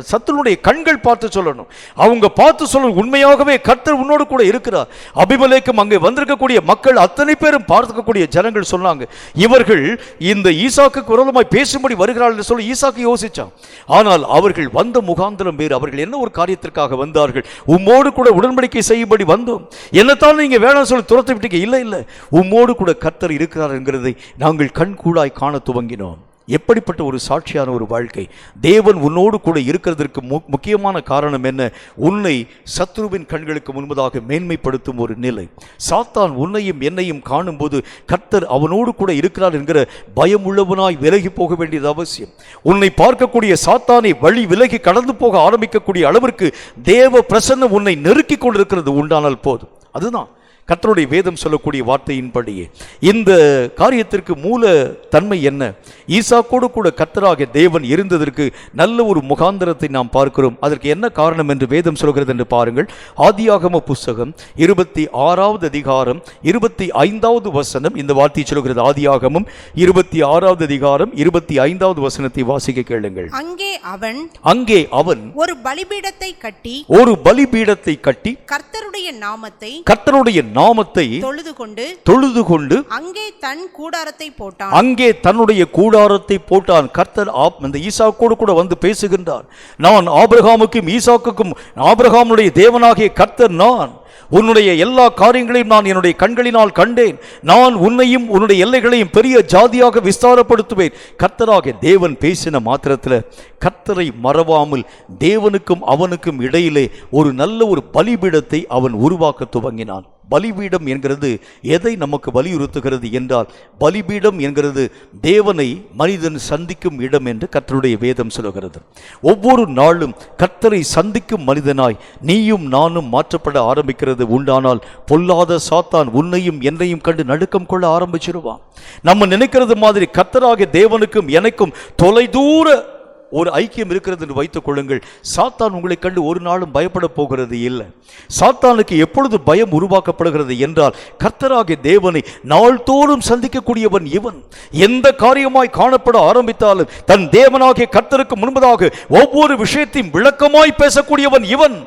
B: சத்துருடைய கண்கள் பார்த்து சொல்லணும். அவங்க பார்த்து சொல்லணும், உண்மையாகவே கர்த்தர் உன்னோடு கூட இருக்கிறார். அபிமெலேக்கும் அங்கே வந்திருக்கக்கூடிய மக்கள் அத்தனை பேரும் பார்க்கக்கூடிய ஜனங்கள் சொன்னாங்க, இவர்கள் இந்த ஈசாக்கு விரோதமாய் பேசும்படி வருகிறார்கள் என்று சொல்லி ஈசாக்கு யோசிச்சான். ஆனால் அவர்கள் வந்த முகாந்திரம் வேறு. அவர்கள் என்ன ஒரு காரியத்திற்காக வந்தார்கள், உம்மோடு கூட உடன்படிக்கை செய்யும்படி வந்தோம், என்னத்தான் நீங்க வேணாம் சொல்லி துரத்து விட்டீங்க. இல்லை, உம்மோடு கூட கர்த்தர் இருக்கிறார் என்கிறதை நாங்கள் கண்கூடாய் காண துவங்கினோம். எப்படிப்பட்ட ஒரு சாட்சியான ஒரு வாழ்க்கை! தேவன் உன்னோடு கூட இருக்கிறதற்கு முக்கியமான காரணம் என்ன? உன்னை சத்ருவின் கண்களுக்கு முன்பதாக மேன்மைப்படுத்தும் ஒரு நிலை. சாத்தான் உன்னையும் என்னையும் காணும்போது கர்த்தர் அவனோடு கூட இருக்கிறார் என்கிற பயம் உள்ளவனாய் விலகி போக வேண்டியது அவசியம். உன்னை பார்க்கக்கூடிய சாத்தானை வழி விலகி கடந்து போக ஆரம்பிக்கக்கூடிய அளவிற்கு தேவ பிரசன்னம் உன்னை நெருக்கி கொண்டிருக்கிறது உண்டானால் போதும். அதுதான்
A: கர்த்தருடைய வேதம் சொல்லக்கூடிய வார்த்தையின்படியே இந்த காரியத்திற்கு மூல தன்மை என்ன? ஈசாக்கோடு கூட கர்த்தராகிய தேவன் இருந்ததற்கு நல்ல ஒரு முகாந்திரத்தை நாம் பார்க்கிறோம். அதற்கு என்ன காரணம் என்று வேதம் சொல்கிறது என்று பாருங்கள். ஆதியாகம புஸ்தகம் 26வது அதிகாரம் 25வது வசனம் இந்த வார்த்தை சொல்கிறது. ஆதியாகமம் 26வது அதிகாரம் 25வது வசனத்தை வாசிக்க கேளுங்கள். அங்கே அவன்
C: ஒரு பலிபீடத்தை கட்டி கர்த்தருடைய நாமத்தை தொழுது கொண்டு அங்கே
A: தன்னுடைய கூடாரத்தை போட்டான். கர்த்தர் அந்த ஈசாக்கோடு கூட வந்து பேசுகின்றார். நான் ஆபிரகாமுக்கும் ஈசாக்குக்கும் ஆபிரகாமுடைய தேவனாகிய கர்த்தர் நான். உன்னுடைய எல்லா காரியங்களையும் நான் என்னுடைய கண்களினால் கண்டேன். நான் உன்னையும் உன்னுடைய எல்லைகளையும் பெரிய ஜாதியாக விஸ்தாரப்படுத்துவேன். கர்த்தராகிய தேவன் பேசின மாத்திரத்தில் கர்த்தரை மறவாமல் தேவனுக்கும் அவனுக்கும் இடையிலே ஒரு நல்ல ஒரு பலிபீடத்தை அவன் உருவாக்க துவங்கினான். பலிபீடம் என்கிறது எதை நமக்கு வலியுறுத்துகிறது என்றால், பலிபீடம் என்கிறது தேவனை மனிதன் சந்திக்கும் இடம் என்று கர்த்தருடைய வேதம் சொல்கிறது. ஒவ்வொரு நாளும் கர்த்தரை சந்திக்கும் மனிதனாய் நீயும் நானும் மாற்றப்பட ஆரம்பிக்கிறது உண்டானால் பொல்லாத சாத்தான் உன்னையும் என்னையும் கண்டு நடுக்கம் கொள்ள ஆரம்பிச்சிருவான். நம்ம நினைக்கிறது மாதிரி கர்த்தராகிய தேவனுக்கும் எனக்கும் தொலைதூர ஒரு ஐக்கியம் இருக்கிறது என்று வைத்துக் கொள்ளுங்கள். சாத்தான் உங்களை கண்டு ஒரு நாளும் பயப்பட போகிறது இல்லை. சாத்தானுக்கு எப்பொழுது பயம் உருவாக்கப்படுகிறது என்றால், கர்த்தராகிய தேவனை நாள்தோறும் சந்திக்கக்கூடியவன் இவன். எந்த காரியமாய் காணப்பட ஆரம்பித்தாலும் தன் தேவனாகிய கர்த்தருக்கு முன்பதாக ஒவ்வொரு விஷயத்தையும் விளக்கமாய் பேசக்கூடியவன் இவன்.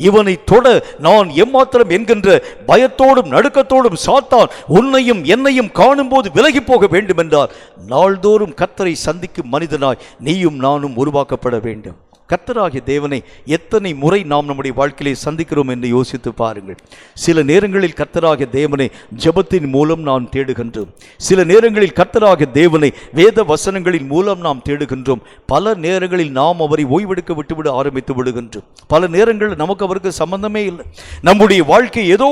A: இவனை தொட நான் எம்மாத்திரம் என்கின்ற பயத்தோடும் நடுக்கத்தோடும் சாத்தான் உன்னையும் என்னையும் காணும் போது விலகி போக வேண்டும் என்றால், நாள்தோறும் கர்த்தரை சந்திக்கும் மனிதனாய் நீயும் நானும் உருவாக்கப்பட வேண்டும். கர்த்தராகிய தேவனை எத்தனை முறை நாம் நம்முடைய வாழ்க்கையிலே சந்திக்கிறோம் என்று யோசித்து பாருங்கள். சில நேரங்களில் கர்த்தராகிய தேவனை ஜெபத்தின் மூலம் நாம் தேடுகின்றோம். சில நேரங்களில் கர்த்தராகிய தேவனை வேத வசனங்களின் மூலம் நாம் தேடுகின்றோம். பல நேரங்களில் நாம் அவரை ஓய்வெடுக்க விட்டுவிட ஆரம்பித்து விடுகின்றோம். பல நேரங்களில் நமக்கு அவருக்கு சம்பந்தமே இல்லை. நம்முடைய வாழ்க்கை ஏதோ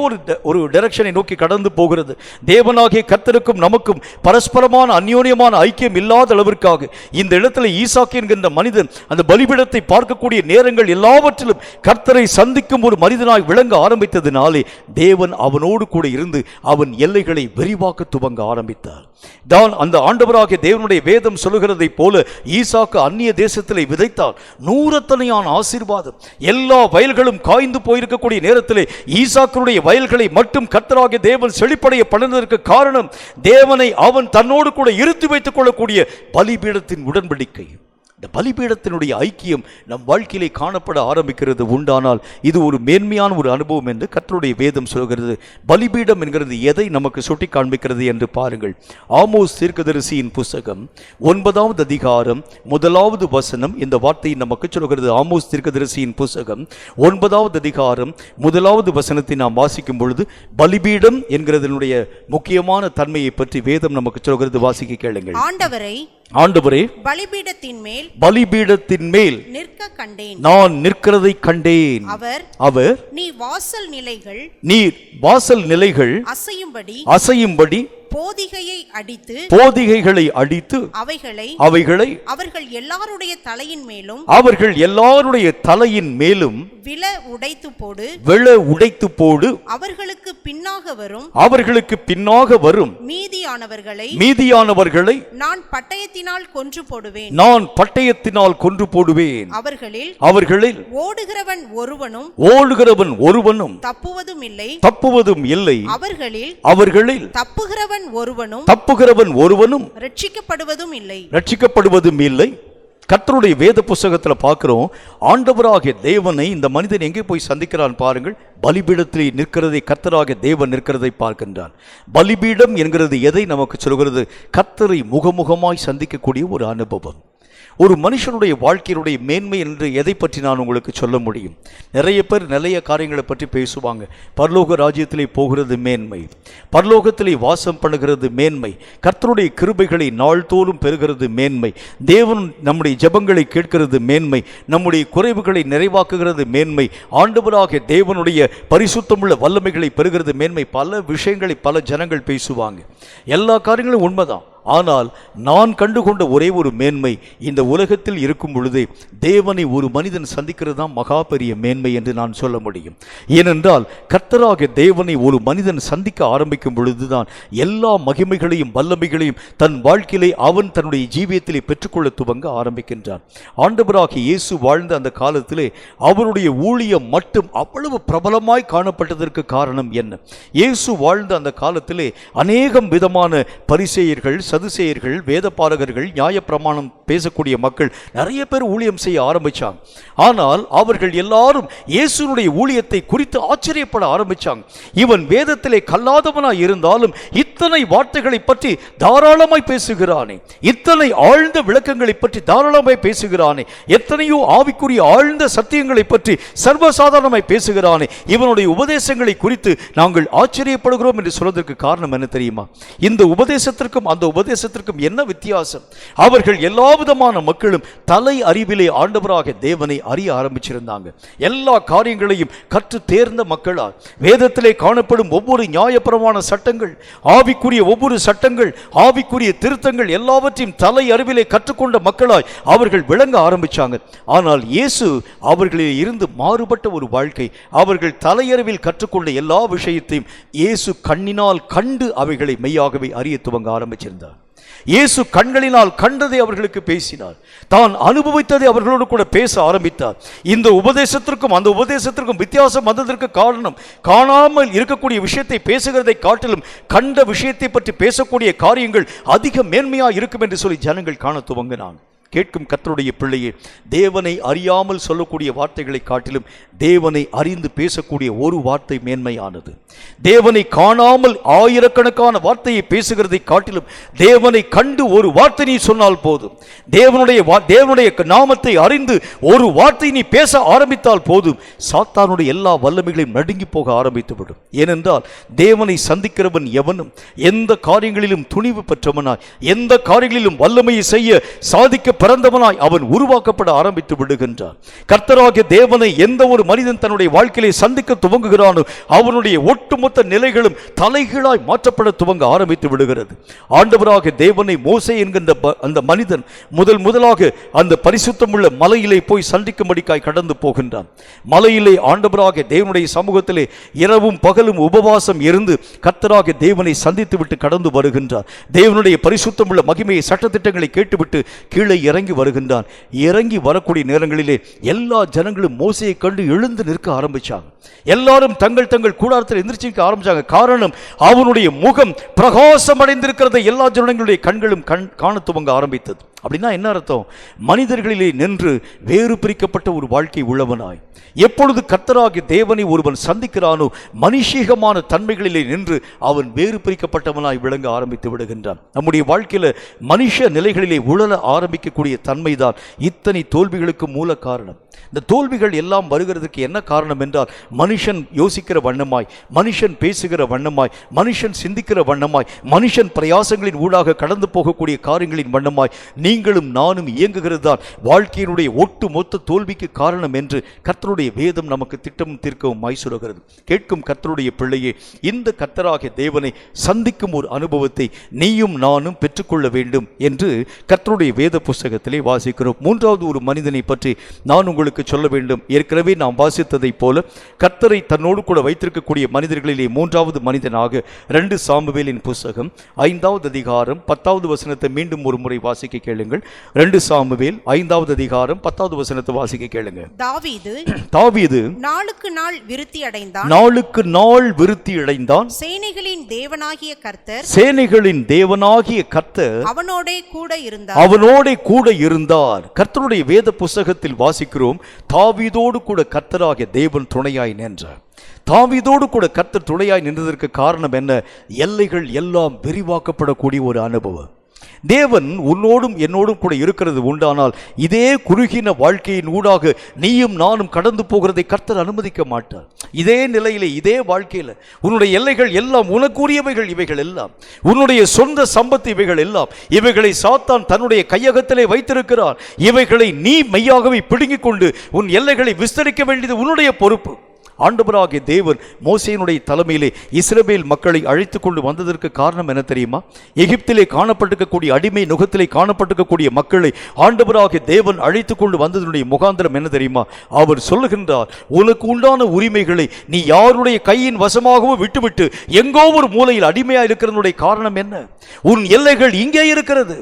A: ஒரு டைரக்ஷனை நோக்கி கடந்து போகிறது. தேவனாகிய கர்த்தருக்கும் நமக்கும் பரஸ்பரமான அந்யோன்யமான ஐக்கியம் இல்லாத அளவிற்காக இந்த இடத்துல ஈசாக்கு என்கின்ற மனிதன் அந்த பலிபீடத்தை பார்க்கக்கூடிய நேரங்கள் எல்லாவற்றிலும் கர்த்தரை சந்திக்கும் ஒரு மனிதனாய் விளங்க ஆரம்பித்ததினாலே தேவன் அவனோடு கூட இருந்து அவன் எல்லைகளை விரிவாக்க துவங்க ஆரம்பித்தார். தான் அந்த ஆண்டவராகிய தேவனுடைய வேதம் சொல்லுகிறதை போல ஈசாக்கு அந்நிய தேசத்திலே விதைத்தார். நூறத்தனையான ஆசீர்வாதம். எல்லா வயல்களும் காய்ந்து போயிருக்கக்கூடிய நேரத்திலே ஈசாக்குடைய வயல்களை மட்டும் கர்த்தராகிய தேவன் செழிப்படைய பண்ணினதற்கு காரணம் தேவனை அவன் தன்னோடு கூட இருத்தி வைத்துக் கொள்ளக்கூடிய பலிபீடத்தின் உடன்படிக்கை. இந்த பலிபீடத்தினுடைய ஐக்கியம் நம் வாழ்க்கையிலே காணப்பட ஆரம்பிக்கிறது உண்டானால் இது ஒரு மேன்மையான ஒரு அனுபவம் என்று கர்த்தருடைய வேதம் சொல்கிறது. பலிபீடம் என்கிறது எதை நமக்கு சுட்டி காண்பிக்கிறது என்று பாருங்கள். ஆமோஸ் தீர்க்கதரிசியின் புஸ்தகம் 9வது அதிகாரம் 1வது வசனம் இந்த வார்த்தையை நமக்கு சொல்கிறது. ஆமோஸ் தீர்க்கதரிசியின் புஸ்தகம் 9வது அதிகாரம் 1வது வசனத்தை நாம் வாசிக்கும் பொழுது பலிபீடம் என்கிறதனுடைய முக்கியமான தன்மையை பற்றி வேதம் நமக்கு சொல்கிறது. வாசிக்க கேளுங்கள். ஆண்டவரே, பலிபீடத்தின் மேல்
C: நிற்க கண்டேன்.
A: நான் நிற்கிறதை கண்டேன். அவர்
C: நீர் வாசல் நிலைகள்
A: அசையும்படி
C: போதிகைகளை அடித்து
A: அவைகளை அவர்கள் எல்லாருடைய தலையின் மேலும் விழ உடைத்து போடு. அவர்களுக்கு பின்னாக வரும் மீதியானவர்களை நான் பட்டயத்தினால் கொன்று போடுவேன். அவர்களில் ஓடுகிறவன் ஒருவனும் தப்புவதும் இல்லை. அவர்களில் தப்புகிறவன் ஒருவனும் ரட்சிக்கப்படுவதும் இல்லை. கர்த்தருடைய வேத புஸ்தகத்தில் பார்க்கிறோம். ஆண்டவராகிய தேவனை இந்த மனிதன் எங்கே போய் சந்திக்கிறான் பாருங்கள். பலிபீடத்தில் நிற்கிறதை கர்த்தராகிய தேவன் நிற்கிறதை பார்க்கின்றான். பலிபீடம் என்கிறது எதை நமக்கு சொல்கிறது? கர்த்தரை முகமுகமாய் சந்திக்கக்கூடிய ஒரு அனுபவம். ஒரு மனுஷனுடைய வாழ்க்கையினுடைய மேன்மை என்று எதை பற்றி நான் உங்களுக்கு சொல்ல முடியும்? நிறைய பேர் நிறைய காரியங்களை பற்றி பேசுவாங்க. பரலோக ராஜ்யத்திலே போகிறது மேன்மை, பரலோகத்திலே வாசம் பண்ணுகிறது மேன்மை, கர்த்தருடைய கிருபைகளை நாள்தோறும் பெறுகிறது மேன்மை, தேவன் நம்முடைய ஜெபங்களை கேட்கிறது மேன்மை, நம்முடைய குறைவுகளை நிறைவாக்குகிறது மேன்மை, ஆண்டவராகிய தேவனுடைய பரிசுத்தமுள்ள வல்லமைகளை பெறுகிறது மேன்மை. பல விஷயங்களை பல ஜனங்கள் பேசுவாங்க. எல்லா காரியங்களும் உண்மைதான். ஆனால் நான் கண்டுகொண்ட ஒரே ஒரு மேன்மை, இந்த உலகத்தில் இருக்கும் பொழுதே தேவனை ஒரு மனிதன் சந்திக்கிறது தான் மகா பெரிய மேன்மை என்று நான் சொல்ல முடியும். ஏனென்றால் கர்த்தராகிய தேவனை ஒரு மனிதன் சந்திக்க ஆரம்பிக்கும் பொழுதுதான் எல்லா மகிமைகளையும் வல்லமைகளையும் தன் வாழ்க்கையிலே அவன் தன்னுடைய ஜீவியத்திலே பெற்றுக்கொள்ள துவங்க ஆரம்பிக்கின்றான். ஆண்டவராகிய இயேசு வாழ்ந்த அந்த காலத்திலே அவருடைய ஊழியம் மட்டும் அவ்வளவு பிரபலமாய் காணப்பட்டதற்கு காரணம் என்ன? இயேசு வாழ்ந்த அந்த காலத்திலே அநேகம் விதமான பரிசேயர்கள், சதுசேயர்கள், வேதபாரகர்கள், நியாயப்பிரமாணம் பேசக்கூடிய மக்கள் நிறைய பேர் ஊழியம் செய்ய ஆரம்பிச்சாங்க. ஆனால் அவர்கள் எல்லாரும் இயேசுனுடைய ஊழியத்தை குறித்து ஆச்சரியப்பட ஆரம்பிச்சாங்க. இவன் வேதத்திலே கல்லாதவனாய் இருந்தாலும் இத்தனை வார்த்தைகளை பற்றி தாராளமாய் பேசுகிறானே, இத்தனை ஆழ்ந்த விளக்கங்களை பற்றி தாராளமாய் பேசுகிறானே, எத்தனையோ ஆவிக்குரிய ஆழ்ந்த சத்தியங்களை பற்றி சர்வசாதாரணமாய் பேசுகிறானே, இவனுடைய உபதேசங்களை குறித்து நாங்கள் ஆச்சரியப்படுகிறோம் என்று சொல்வதற்கு காரணம் என்ன தெரியுமா? இந்த உபதேசத்திற்கும் அந்த உபதேசத்திற்கும் என்ன வித்தியாசம்? அவர்கள் எல்லா விதமான மக்களும் தலை அறிவிலே ஆண்டவராக தேவனை அறிய ஆரம்பிச்சிருந்தாங்க. எல்லா காரியங்களையும் கற்று தேர்ந்த மக்களால் வேதத்திலே காணப்படும் ஒவ்வொரு நியாயப்பிரமாண சட்டங்கள், ஆவிக்குரிய ஒவ்வொரு சட்டங்கள், ஆவிக்குரிய திருத்தங்கள் எல்லாவற்றையும் தலை அறிவிலே கற்றுக்கொண்ட மக்களாய் அவர்கள் விளங்க ஆரம்பிச்சாங்க. ஆனால் இயேசு அவர்களில் இருந்து மாறுபட்ட ஒரு வாழ்க்கை, அவர்கள் தலையறிவில் கற்றுக்கொண்ட எல்லா விஷயத்தையும் இயேசு கண்ணினால் கண்டு அவைகளை மெய்யாகவே அறிய துவங்க ஆரம்பிச்சிருந்தார். இயேசு கண்களினால் கண்டதை அவர்களுக்கு பேசினார், தான் அனுபவித்ததை அவர்களோடு கூட பேச ஆரம்பித்தார். இந்த உபதேசத்திற்கும் அந்த உபதேசத்திற்கும் வித்தியாசம் வந்ததற்கு காரணம், காணாமல் இருக்கக்கூடிய விஷயத்தை பேசுகிறதை காட்டிலும் கண்ட விஷயத்தை பற்றி பேசக்கூடிய காரியங்கள் அதிக மேன்மையாக இருக்கும் என்று சொல்லி ஜனங்கள் காண துவங்கினான். கேட்கும் கர்த்தருடைய பிள்ளையே, தேவனை அறியாமல் சொல்லக்கூடிய வார்த்தைகளை காட்டிலும் தேவனை அறிந்து பேசக்கூடிய ஒரு வார்த்தை மேன்மையானது. தேவனை காணாமல் ஆயிரக்கணக்கான வார்த்தையை பேசுகிறதை காட்டிலும் தேவனை கண்டு ஒரு வார்த்தை நீ சொன்னால் போதும். தேவனுடைய நாமத்தை அறிந்து ஒரு வார்த்தை நீ பேச ஆரம்பித்தால் போதும், சாத்தானுடைய எல்லா வல்லமைகளையும் நடுங்கி போக ஆரம்பித்துவிடும். ஏனென்றால் தேவனை சந்திக்கிறவன் எவனும் எந்த காரியங்களிலும் துணிவு பெற்றவனாய், எந்த காரியங்களிலும் வல்லமையை செய்ய சாதிக்க பிறந்தவனாய் அவன் உருவாக்கப்பட ஆரம்பித்து விடுகின்றான். கர்த்தராகிய தேவனை எந்த ஒரு மனிதன் தன்னுடைய வாழ்க்கையிலே சந்திக்க துவங்குகிறானோ அவனுடைய ஒட்டுமொத்த நிலைகளும் தலைகீழாய் மாற்றப்பட துவங்க ஆரம்பித்து விடுகிறது. ஆண்டவராகிய தேவனை மோசே என்கின்ற அந்த மனிதன் முதலாக அந்த பரிசுத்தமுள்ள மலையிலே போய் சந்திக்கும்படிக்காய் கடந்து போகின்றான். மலையிலே ஆண்டவராகிய தேவனுடைய சமூகத்திலே இரவும் பகலும் உபவாசம் இருந்து கர்த்தராகிய தேவனை சந்தித்து விட்டு கடந்து வருகின்றான். தேவனுடைய பரிசுத்தமுள்ள மகிமையை சட்டத்திட்டங்களை கேட்டுவிட்டு கீழே இறங்கி வருகின்றான். இறங்கி வரக்கூடிய நேரங்களிலே எல்லா ஜனங்களும் மோசையை கண்டு எழுந்து நிற்க ஆரம்பிச்சாங்க. எல்லாரும் தங்கள் தங்கள் கூடாரத்தில் எந்திரிச்சிக்க ஆரம்பிச்சாங்க. காரணம், அவனுடைய முகம் பிரகாசம் அடைந்திருக்கிறதை எல்லா ஜனங்களுடைய கண்களும் காண துவங்க ஆரம்பித்தது. அப்படின்னா என்ன அர்த்தம்? மனிதர்களிலே நின்று வேறு பிரிக்கப்பட்ட ஒரு வாழ்க்கை உள்ளவனாய், எப்பொழுது கர்த்தராகிய தேவனை ஒருவன் சந்திக்கிறானோ மனுஷீகமான தன்மைகளிலே நின்று அவன் வேறு பிரிக்கப்பட்டவனாய் விளங்க ஆரம்பித்து விடுகின்றான். நம்முடைய வாழ்க்கையில மனுஷ நிலைகளிலே உழல ஆரம்பிக்கக்கூடிய தன்மைதான் இத்தனை தோல்விகளுக்கு மூல காரணம். இந்த தோல்விகள் எல்லாம் வருகிறதுக்கு என்ன காரணம் என்றால், மனுஷன் யோசிக்கிற வண்ணமாய், மனுஷன் பேசுகிற வண்ணமாய், மனுஷன் சிந்திக்கிற வண்ணமாய், மனுஷன் பிரயாசங்களின் ஊடாக கடந்து போகக்கூடிய காரியங்களின் வண்ணமாய் நீங்களும் நானும் இயங்குகிறது தான் வாழ்க்கையினுடைய ஒட்டு மொத்த தோல்விக்கு காரணம் என்று கர்த்தருடைய வேதம் நமக்கு திட்டமும் தீர்க்கவும் சொல்கிறது. கேட்கும் கர்த்தருடைய பிள்ளையே, இந்த கர்த்தராகிய தேவனை சந்திக்கும் ஒரு அனுபவத்தை நீயும் நானும் பெற்றுக்கொள்ள வேண்டும் என்று கர்த்தருடைய வேத புஸ்தகத்திலே வாசிக்கிறோம். மூன்றாவது ஒரு மனிதனை பற்றி நான் உங்களுக்கு சொல்ல வேண்டும். ஏற்கனவே நாம் வாசித்ததை போல கர்த்தரை தன்னோடு கூட வைத்திருக்கக்கூடிய மனிதர்களிலே மூன்றாவது மனிதனாக 2 சாமுவேலின் புஸ்தகம் 5வது அதிகாரம் 10வது வசனத்தை மீண்டும் ஒரு முறை வாசிக்க கேளுங்கள். 2 சாமுவேல் 5வது அதிகாரம் 10வது வசனத்தை வாசிக்க கேளுங்க. தாவீது
C: நாளுக்கு நாள் விருத்தி அடைந்தான்.
A: நாளுக்கு நாள் விருத்தி அடைந்தான்.
C: சேனைகளின் தேவனாகிய கர்த்தர் அவனோடே கூட இருந்தார். கர்த்தருடைய வேத புஸ்தகத்தில் வாசிக்கிறோம், தாவீதோடு கூட கர்த்தராகிய தேவன் துணையாய் நின்றார். தாவீதோடு கூட கர்த்தர் துணையாய் நின்றதற்கு காரணம் என்ன? எல்லைகள் எல்லாம் விரிவாக்கப்படக்கூடிய ஒரு அனுபவம். தேவன் உன்னோடும் என்னோடும் கூட இருக்கிறது உண்டானால் இதே குறுகின வாழ்க்கையின் ஊடாக நீயும் நானும் கடந்து போகிறதை கர்த்தர் அனுமதிக்க மாட்டார். இதே நிலையிலே, இதே வாழ்க்கையில் உன்னுடைய எல்லைகள் எல்லாம் உனக்குரியவைகள், இவைகள் எல்லாம் உன்னுடைய சொந்த சம்பத்து, இவைகள் எல்லாம் இவைகளை சாத்தான் தன்னுடைய கையகத்திலே வைத்திருக்கிறார். இவைகளை நீ மெய்யாகவே பிடுங்கிக் கொண்டு உன் எல்லைகளை விஸ்தரிக்க வேண்டியது உன்னுடைய பொறுப்பு.
B: ஆண்டவராகிய தேவன் மோசேயினுடைய தலைமையிலே இஸ்ரவேல் மக்களை அழைத்து கொண்டு வந்ததற்கு காரணம் என்ன தெரியுமா? எகிப்திலே காணப்பட்டிருக்கக்கூடிய அடிமை நுகத்திலே காணப்பட்டிருக்கக்கூடிய மக்களை ஆண்டவராகிய தேவன் அழைத்து கொண்டு வந்ததனுடைய முகாந்திரம் என்ன தெரியுமா? அவர் சொல்லுகின்றார், உனக்கு உண்டான உரிமைகளை நீ யாருடைய கையின் வசமாகவும் விட்டுவிட்டு எங்கோ ஒரு மூலையில் அடிமையா இருக்கிறதனுடைய காரணம் என்ன? உன் எல்லைகள் இங்கே இருக்கிறது.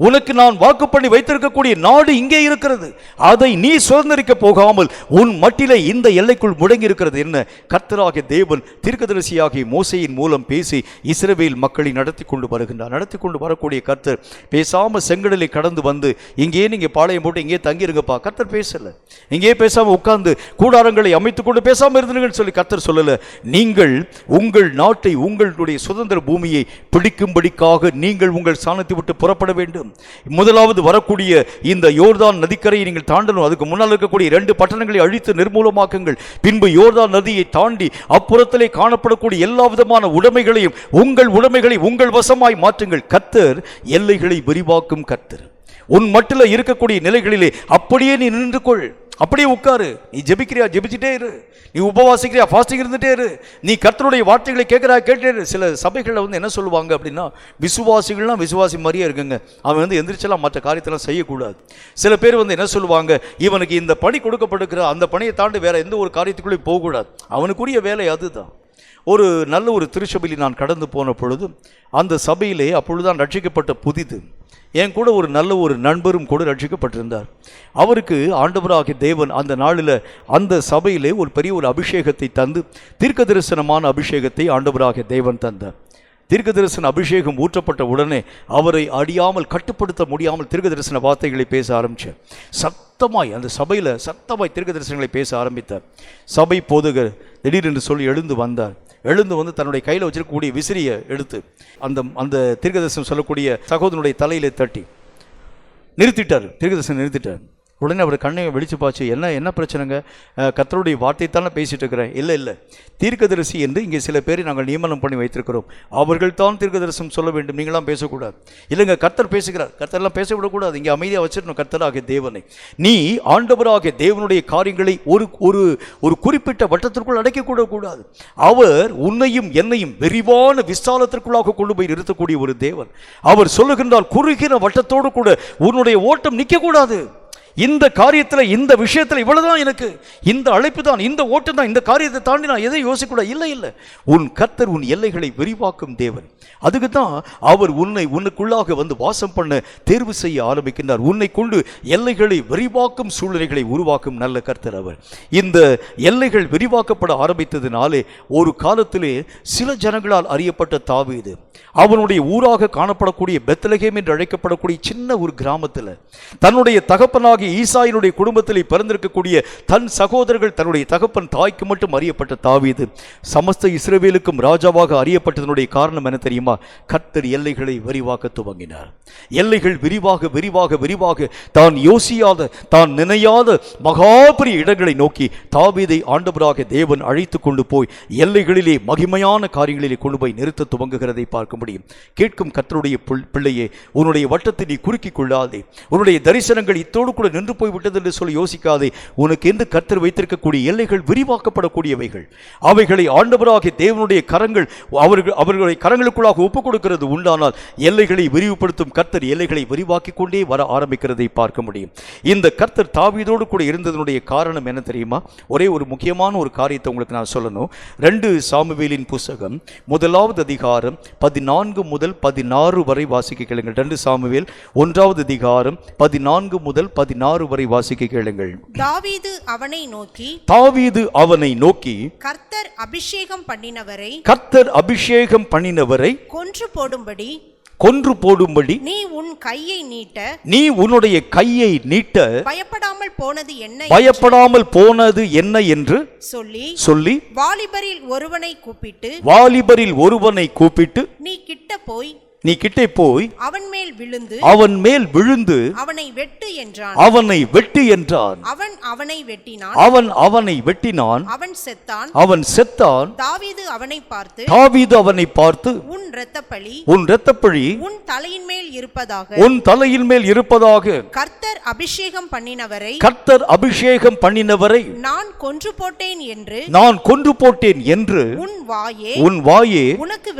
B: உனக்கு நான் வாக்கு பண்ணி வைத்திருக்கக்கூடிய நாடு இங்கே இருக்கிறது. அதை நீ சுதந்திரிக்க போகாமல் உன் மட்டிலே இந்த எல்லைக்குள் முடங்கி இருக்கிறது என்ன? கர்த்தராகிய தேவன் தீர்க்கதரிசியாகிய மோசேயின் மூலம் பேசி இஸ்ரவேல் மக்களை நடத்தி கொண்டு வருகின்றார். நடத்தி கொண்டு வரக்கூடிய கர்த்தர் பேசாம செங்கடலை கடந்து வந்து இங்கே நீங்க பாளையம் போட்டு இங்கே தங்கிருங்கப்பா, கர்த்தர் பேசல. இங்கே பேசாம உட்கார்ந்து கூடாரங்களை அமைத்துக் கொண்டு பேசாம இருந்தீங்கன்னு சொல்லி கர்த்தர் சொல்லல. நீங்கள் உங்கள் நாட்டை, உங்களுடைய சுதந்திர பூமியை பிடிக்கும்படிக்காக நீங்கள் உங்கள் ஸ்தானத்தை விட்டு புறப்பட வேண்டும். முதலாவது வரக்கூடிய இந்த யோர்தான் நதிக்கரையை நீங்கள் தாண்டணும். அதுக்கு முன்னால் இருக்கக்கூடிய 2 பட்டணங்களை அழித்து நிர்மூலமாக்குங்கள். பின்பு யோர்தான் நதியை தாண்டி அப்புறத்திலே காணப்படக்கூடிய எல்லா விதமான உடைமைகளையும் உங்கள் உடைமைகளை உங்கள் வசமாய் மாற்றுங்கள். கர்த்தர் எல்லைகளை விரிவாக்கும் கர்த்தர். உன் மட்டில் இருக்கக்கூடிய நிலைகளிலே அப்படியே நீ நின்று கொள், அப்படியே உட்காரு. நீ ஜெபிக்கிறியா, ஜெபிச்சுட்டே இரு. நீ உபவாசிக்கிறியா, ஃபாஸ்டிங் இருந்துட்டே இரு. நீ கர்த்தருடைய வார்த்தைகளை கேட்கிறா, கேட்டே இரு. சில சபைகளில் வந்து என்ன சொல்லுவாங்க அப்படின்னா, விசுவாசிகள்லாம் விசுவாசி மாதிரியே இருக்குங்க, அவன் வந்து எந்திரிச்செல்லாம் மற்ற காரியத்தெல்லாம் செய்யக்கூடாது. சில பேர் வந்து என்ன சொல்லுவாங்க, இவனுக்கு இந்த பணி கொடுக்கப்படுகிற அந்த பணியை தாண்டி வேற எந்த ஒரு காரியத்துக்குள்ளே போகக்கூடாது, அவனுக்குரிய வேலை அதுதான். ஒரு நல்ல ஒரு திருச்சபையில் நான் கடந்து போன பொழுது அந்த சபையிலே அப்பொழுதுதான் ரட்சிக்கப்பட்ட புதிது என் கூட ஒரு நல்ல ஒரு நண்பரும் கூட ரட்சிக்கப்பட்டிருந்தார். அவருக்கு ஆண்டவராகிய தேவன் அந்த நாளில் அந்த சபையிலே ஒரு பெரிய ஒரு அபிஷேகத்தை தந்து தீர்க்க தரிசனமான அபிஷேகத்தை ஆண்டவராகிய தேவன் தந்தார். தீர்க்க தரிசன அபிஷேகம் ஊற்றப்பட்ட உடனே அவரை அடியாமல் கட்டுப்படுத்த முடியாமல் தீர்க்க தரிசன வார்த்தைகளை பேச ஆரம்பித்தார். சத்தமாய் அந்த சபையில் சத்தமாய் தீர்க்க தரிசனங்களை பேச ஆரம்பித்தார். சபை போதகர் திடீரென்று சொல்லி எழுந்து வந்தார். எழுந்து வந்து தன்னுடைய கையில் வச்சிருக்கக்கூடிய விசிறியை எடுத்து அந்த தீர்க்கதரிசனம் சொல்லக்கூடிய சகோதரனுடைய தலையிலே தட்டி நிறுத்திட்டார். தீர்க்கதரிசனம் நிறுத்திட்டார். உடனே அவர் கண்ணை வெளிச்சு பாச்சு, என்ன பிரச்சனைங்க, கர்த்தருடைய வார்த்தை தானே பேசிட்டு இருக்கிறேன். இல்லை தீர்க்கதரிசி என்று இங்கே சில பேரை நாங்கள் நியமனம் பண்ணி வைத்திருக்கிறோம், அவர்கள் தான் தீர்க்கதரிசனம் சொல்ல வேண்டும், நீங்களாம் பேசக்கூடாது. இல்லைங்க, கர்த்தர் பேசுகிறார், கர்த்தர்லாம் பேச விடக்கூடாது, இங்கே அமைதியாக வச்சிடணும் கர்த்தராகிய தேவனை. நீ ஆண்டவராகிய தேவனுடைய காரியங்களை ஒரு குறிப்பிட்ட வட்டத்திற்குள் அடைக்கக்கூடக்கூடாது. அவர் உன்னையும் என்னையும் விரிவான விசாலத்திற்குள்ளாக கொண்டு போய் நிறுத்தக்கூடிய ஒரு தேவன். அவர் சொல்லுகின்றால் குறுகின வட்டத்தோடு கூட உன்னுடைய ஓட்டம் நிற்கக்கூடாது. இந்த காரியத்தில், இந்த விஷயத்தில் இவ்வளவுதான், எனக்கு இந்த அழைப்பு தான், இந்த ஓட்டம் தான், இந்த காரியத்தை தாண்டி நான் எதை யோசிக்கூடாது. இல்லை, உன் கர்த்தர் உன் எல்லைகளை விரிவாக்கும் தேவன். அதுக்கு தான் அவர் உன்னுக்குள்ளாக வந்து வாசம் பண்ண தேர்வு செய்ய ஆரம்பிக்கின்றார். உன்னை கொண்டு எல்லைகளை விரிவாக்கும் சூழ்நிலைகளை உருவாக்கும் நல்ல கர்த்தர் அவர். இந்த எல்லைகள் விரிவாக்கப்பட ஆரம்பித்ததினாலே ஒரு காலத்திலே சில ஜனங்களால் அறியப்பட்ட தாவீது அவனுடைய ஊராக காணப்படக்கூடிய பெத்லகேம் என்று அழைக்கப்படக்கூடிய சின்ன ஒரு கிராமத்தில் தன்னுடைய தகப்பனாகிய ஈசாயினுடைய குடும்பத்தில் பிறந்திருக்கக்கூடிய தன் சகோதரர்கள், தன்னுடைய தகப்பன் தாய்க்கு மட்டும் அறியப்பட்ட தாவீது சமஸ்த இஸ்ரவேலுக்கும் ராஜாவாக அறியப்பட்டதனுடைய காரணம் என்ன தெரியுமா? கர்த்தர் எல்லைகளை விரிவாக்க துவங்கினார். எல்லைகள் விரிவாக விரிவாக விரிவாக தான் யோசியாத, தான் நினையாத மகாபெரிய இடங்களை நோக்கி தாவீதை ஆண்டவராக தேவன் அழைத்து கொண்டு போய் எல்லைகளிலே மகிமையான காரியங்களிலே கொண்டு போய் நிறுத்த துவங்குகிறதை பார்க்க முடியும். கேட்கும் கர்த்தருடைய பிள்ளையே, உன்னுடைய வட்டத்தை நீ குறுக்கிக் கொள்ளாதே. உன்னுடைய தரிசனங்கள் இத்தோடு கூட நின்று போய்விட்டது என்று சொல்லி யோசிக்காதே. உனக்கு என்று கர்த்தர் வைத்திருக்கக்கூடிய எல்லைகள் விரிவாக்கப்படக்கூடியவைகள். அவைகளை ஆண்டவராகிய தேவனுடைய கரங்கள் அவர்களுடைய கரங்களுக்குள்ளாக ஒப்புக் கொடுக்கிறது உண்டானால் எல்லைகளை விரிவுபடுத்தும் கர்த்தர் எல்லைகளை விரிவாக்கி கொண்டே வர ஆரம்பிக்கிறதை பார்க்க முடியும். இந்த கர்த்தர் தாவீதோடு கூட இருந்ததனுடைய காரணம் என்ன தெரியுமா? ஒரே ஒரு முக்கியமான ஒரு காரியத்தை உங்களுக்கு நான் சொல்லணும். 2 சாமுவேலின் புஸ்தகம் 1வது அதிகாரம் 14 முதல் 16 வரை வாசிக்க கேளுங்கள். 2 சாமுவேல் 1வது அதிகாரம் 14 முதல் 16 வரை வாசிக்க கேளுங்கள்.
C: தாவீது அவனை நோக்கி
B: கர்த்தர் அபிஷேகம் பண்ணினவரை கொன்று போடும்படி
C: நீ
B: உன்னுடைய கையை நீட்ட
C: பயப்படாமல் போனது என்ன
B: என்று சொல்லி
C: வாலிபரில் ஒருவனை கூப்பிட்டு
B: நீ நீ கிட்டே போய்
C: அவன் மேல்
B: விழுந்து
C: அவனை வெட்டு என்றான். அவன் அவனை வெட்டினான். அவன் செத்தான். தாவீது அவனை பார்த்து உன் இரத்தப்பழி உன் தலையின் மேல் இருப்பதாக கர்த்தர் அபிஷேகம் பண்ணினவரை நான் கொன்று போட்டேன் என்று உன் வாயே உனக்கு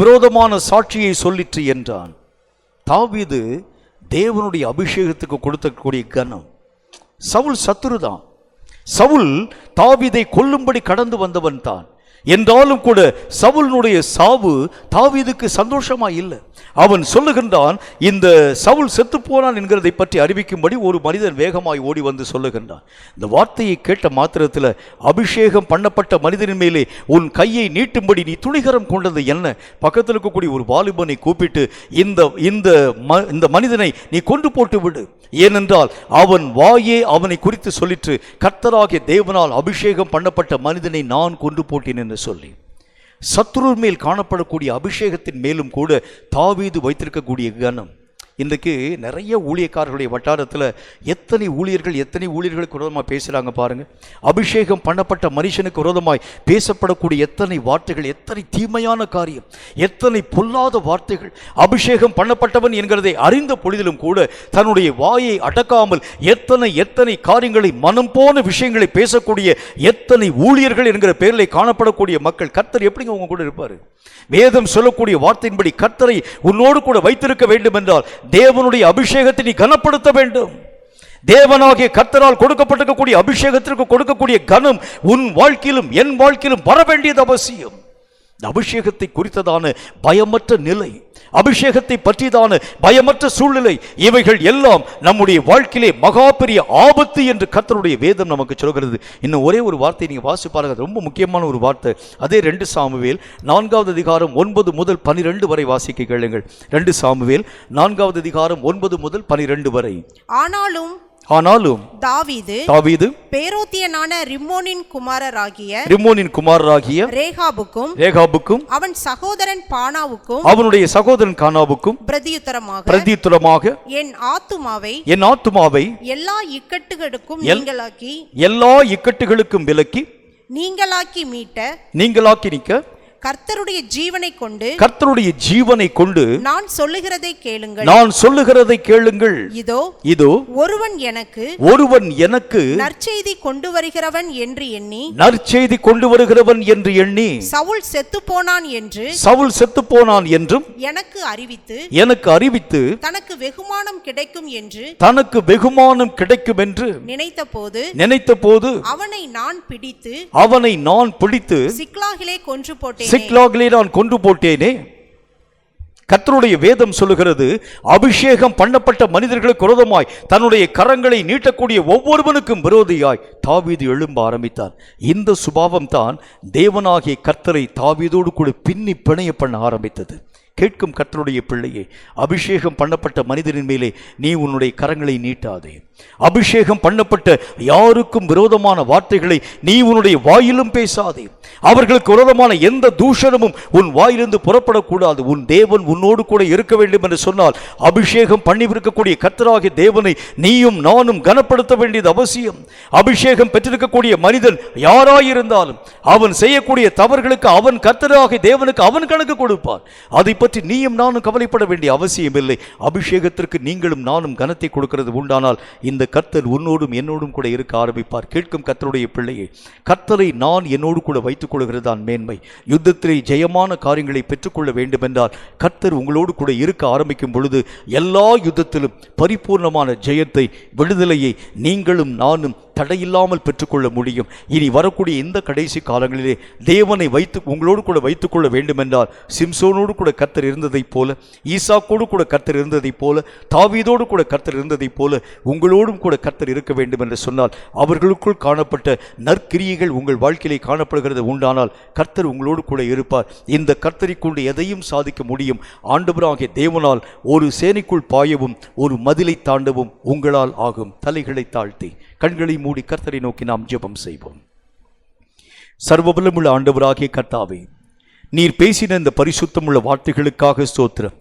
C: விரோதமான சாட்சியை சொல்லிற்று என்றான்.
B: தாவீது தேவனுடைய அபிஷேகத்துக்கு கொடுக்கக்கூடிய கனம். சவுல் சத்துருதான். சவுல் தாவீதை கொல்லும்படி கடந்து வந்தவன் தான். என்றாலும் கூட சவுலினுடைய சாவு தாவீதுக்கு சந்தோஷமா இல்லை. அவன் சொல்லுகின்றான், இந்த சவுல் செத்து போனான் என்கிறதை பற்றி அறிவிக்கும்படி ஒரு மனிதன் வேகமாய் ஓடி வந்து சொல்லுகின்றான். இந்த வார்த்தையை கேட்ட மாத்திரத்தில் அபிஷேகம் பண்ணப்பட்ட மனிதனின் மேலே உன் கையை நீட்டும்படி நீ துணிகரம் கொண்டது என்ன? பக்கத்தில் இருக்கக்கூடிய ஒரு வாலிபனை கூப்பிட்டு இந்த மனிதனை நீ கொண்டு போட்டு விடு, ஏனென்றால் அவன் வாயே அவனை குறித்து சொல்லிற்று, கர்த்தராகிய தேவனால் அபிஷேகம் பண்ணப்பட்ட மனிதனை நான் கொண்டு போட்டேன் என்று சொல்லி. சத்துரு மேல் காணப்படக்கூடிய அபிஷேகத்தின் மேலும் கூட தாவீது வைத்திருக்கக்கூடிய கனம். இன்றைக்கு நிறைய ஊழியக்காரர்களுடைய வட்டாரத்தில் எத்தனை ஊழியர்களுக்கு விரோதமாக பேசுகிறாங்க பாருங்க. அபிஷேகம் பண்ணப்பட்ட மனுஷனுக்கு விரோதமாய் பேசப்படக்கூடிய எத்தனை வார்த்தைகள், எத்தனை தீமையான காரியம், எத்தனை பொல்லாத வார்த்தைகள். அபிஷேகம் பண்ணப்பட்டவன் என்கிறதை அறிந்த பொழுதிலும் கூட தன்னுடைய வாயை அடக்காமல் எத்தனை காரியங்களை, மனம் போன விஷயங்களை பேசக்கூடிய எத்தனை ஊழியர்கள் என்கிற பெயரில் காணப்படக்கூடிய மக்கள். கர்த்தர் எப்படிங்க உங்க கூட இருப்பாரு? வேதம் சொல்லக்கூடிய வார்த்தையின்படி கர்த்தரை உன்னோடு கூட வைத்திருக்க வேண்டும் என்றால் தேவனுடைய அபிஷேகத்தை நீ கனப்படுத்த வேண்டும். தேவனாகிய கர்த்தரால் கொடுக்கப்பட்டிருக்கக்கூடிய அபிஷேகத்திற்கு கொடுக்கக்கூடிய கனம் உன் வாழ்க்கையிலும் என் வாழ்க்கையிலும் வர வேண்டியது அவசியம். அபிஷேகத்தை குறித்ததான பயமற்ற நிலை, அபிஷேகத்தை பற்றியதான பயமற்ற சூழ்நிலை, இவைகள் எல்லாம் நம்முடைய வாழ்க்கையிலே மகா பெரிய ஆபத்து என்று கர்த்தருடைய வேதம் நமக்கு சொல்கிறது. இன்னும் ஒரே ஒரு வார்த்தை நீங்க வாசி பாருங்க, ரொம்ப முக்கியமான ஒரு வார்த்தை. அதே 2 சாமுவேல் 4வது அதிகாரம் 9 முதல் 12 வரை வாசிக்க கேளுங்கள். 2 சாமுவேல் 4வது அதிகாரம் 9 முதல் 12 வரை. ஆனாலும் தாவீது பேரோத்தியனான ரிம்மோனின் குமாரராகிய ரேகாபுக்கும் அவன் சகோதரன் பானாவுக்கும் அவனுடைய சகோதரன் கானாவுக்கும் பிரதியுத்தரமாக என் ஆத்துமாவை எல்லா இக்கட்டுகளுக்கும் விலக்கி நீங்களாக்கி நீக்க கர்த்தருடைய ஜீவனை கொண்டு நான் சொல்லுகிறதை கேளுங்கள். இதோ ஒருவன் எனக்கு நற்செய்தி கொண்டு வருகிறவன் என்று எண்ணி சவுல் செத்து போனான் என்றும் எனக்கு அறிவித்து தனக்கு வெகுமானம் கிடைக்கும் என்று நினைத்தபோது அவனை நான் பிடித்து சிக்லாகிலே நான் கொன்று போட்டேனே. கர்த்தருடைய வேதம் சொல்லுகிறது, அபிஷேகம் பண்ணப்பட்ட மனிதர்களுக்கு விரோதமாய் தன்னுடைய கரங்களை நீட்டக்கூடிய ஒவ்வொருவனுக்கும் விரோதியாய் தாவீது எழும்ப ஆரம்பித்தார். இந்த சுபாவம் தான் தேவனாகிய கர்த்தரை தாவீதோடு கூட பின்னி பிணைய பண்ண ஆரம்பித்தது. கேட்கும் கர்த்தருடைய பிள்ளையே, அபிஷேகம் பண்ணப்பட்ட மனிதரின் மேலே நீ உன்னுடைய கரங்களை நீட்டாதே. அபிஷேகம் பண்ணப்பட்ட யாருக்கும் விரோதமான வார்த்தைகளை நீ உன்னுடைய வாயிலும் பேசாதே. அவர்களுக்கு விரோதமான எந்த தூஷணமும் உன் வாயிலிருந்து புறப்படக்கூடாது. உன் தேவன் உன்னோடு கூட இருக்க வேண்டும் என்று சொன்னால் அபிஷேகம் பண்ணிவிருக்கக்கூடிய கர்த்தராகிய தேவனை நீயும் நானும் கனப்படுத்த வேண்டியது அவசியம். அபிஷேகம் பெற்றிருக்கக்கூடிய மனிதன் யாராயிருந்தாலும் அவன் செய்யக்கூடிய தவறுகளுக்கு அவன் கர்த்தராகிய தேவனுக்கு அவன் கணக்கு கொடுப்பார். அதை பற்றி நீயும் நானும் கவலைப்பட வேண்டிய அவசியம் இல்லை. அபிஷேகத்திற்கு நீங்களும் நானும் கனத்தை கொடுக்கிறது உண்டானால் இந்த கர்த்தர் உன்னோடும் என்னோடும் கூட இருக்க ஆரம்பிப்பார். கேட்கும் கர்த்தருடைய பிள்ளையை, கர்த்தரை நான் என்னோடு கூட வைத்துக் கொள்கிறதான் மேன்மை. யுத்தத்திலே ஜெயமான காரியங்களை பெற்றுக்கொள்ள வேண்டும் என்றால் கர்த்தர் உங்களோடு கூட இருக்க ஆரம்பிக்கும் பொழுது எல்லா யுத்தத்திலும் பரிபூர்ணமான ஜெயத்தை, விடுதலையை நீங்களும் நானும் தடையில்லாமல் பெற்றுக்கொள்ள முடியும். இனி வரக்கூடிய இந்த கடைசி காலங்களிலே தேவனை உங்களோடு கூட வைத்துக்கொள்ள வேண்டும் என்றால் சிம்சோனோடு கூட கர்த்தர் இருந்ததைப் போல, ஈசாக்கோடு கூட கர்த்தர் இருந்ததைப் போல, தாவீதோடு கூட கர்த்தர் இருந்ததைப் போல உங்களோடும் கூட கர்த்தர் இருக்க வேண்டும் என்று சொன்னால் அவர்களுக்குள் காணப்பட்ட நற்கிரியைகள் உங்கள் வாழ்க்கையிலே காணப்படுகிறது உண்டானால் கர்த்தர் உங்களோடு கூட இருப்பார். இந்த கர்த்தரை கொண்டு எதையும் சாதிக்க முடியும். ஆண்டவராகிய தேவனால் ஒரு சேனைக்குள் பாயவும் ஒரு மதிலை தாண்டவும் உங்களால் ஆகும். தலைகளை தாழ்த்தி கண்களை மூடி கர்த்தரை நோக்கி நாம் ஜெபம் செய்வோம். சர்வபலமுள்ள ஆண்டவராகிய கர்த்தாவே, நீர் பேசின இந்த பரிசுத்தமுள்ள வார்த்தைகளுக்காக ஸ்தோத்திரம்.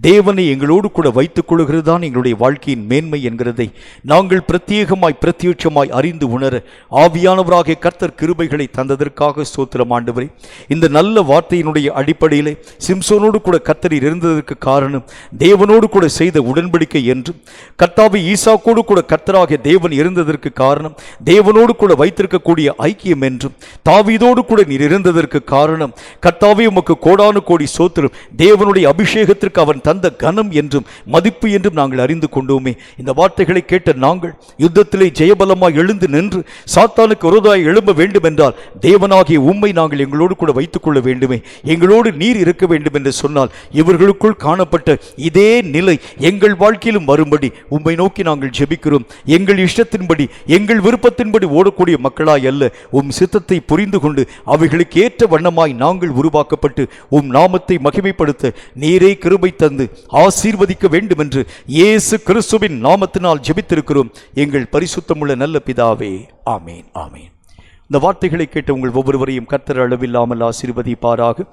B: தேவனை எங்களோடு கூட வைத்துக் கொள்கிறதுதான் எங்களுடைய வாழ்க்கையின் மேன்மை என்கிறதை நாங்கள் பிரத்யட்சமாய் அறிந்து உணர ஆவியானவராகிய கர்த்தர் கிருபைகளை தந்ததற்காக ஸ்தோத்திரம் ஆண்டவரே. இந்த நல்ல வார்த்தையினுடைய அடிப்படையிலே சிம்சோனோடு கூட கர்த்தரீர் இருந்ததற்கு காரணம் தேவனோடு கூட செய்த உடன்படிக்கை என்றும், கர்த்தாவே ஈசாக்கோடு கூட கர்த்தராகிய தேவன் இருந்ததற்கு காரணம் தேவனோடு கூட வைத்திருக்கக்கூடிய ஐக்கியம் என்றும், தாவீதோடு கூட நீர் இருந்ததற்கு காரணம் கர்த்தாவே உமக்கு கோடானு கோடி ஸ்தோத்திரம் தேவனுடைய அபிஷேகத்திற்கு அவன் தந்த கனம் என்றும் மதிப்பு என்றும் நாங்கள் அறிந்து கொண்டோமே. இந்த வார்த்தைகளை கேட்ட நாங்கள் யுத்தத்திலே ஜெயபலமாய் எழுந்து நின்று சாத்தானுக்கு விரோதமாய் எழும்ப வேண்டும் என்றால் தேவனாகிய உம்மை நாங்கள் எங்களோடு கூட வைத்துக் கொள்ள வேண்டுமே. எங்களோடு நீர் இருக்க வேண்டும் என்று சொன்னால் இவர்களுக்குள் காணப்பட்ட இதே நிலை எங்கள் வாழ்க்கையிலும் வரும்படி உம்மை நோக்கி நாங்கள் ஜெபிக்கிறோம். எங்கள் இஷ்டத்தின்படி எங்கள் விருப்பத்தின்படி ஓடக்கூடிய மக்களாய் அல்ல, உம் சித்தத்தை புரிந்து கொண்டு அவைகளுக்கு ஏற்ற வண்ணமாய் நாங்கள் உருவாக்கப்பட்டு உம் நாமத்தை மகிமைப்படுத்த நீரே கிருபை தந்து ஆசீர்வதிக்க வேண்டும் என்று இயேசு கிறிஸ்துவின் நாமத்தினால் ஜெபித்திருக்கிறோம் எங்கள் பரிசுத்தமுள்ள நல்ல பிதாவே. ஆமேன், ஆமேன். இந்த வார்த்தைகளை கேட்ட உங்கள் ஒவ்வொருவரையும் கர்த்தர் அளவில்லாமல் ஆசீர்வதிப்பாராக.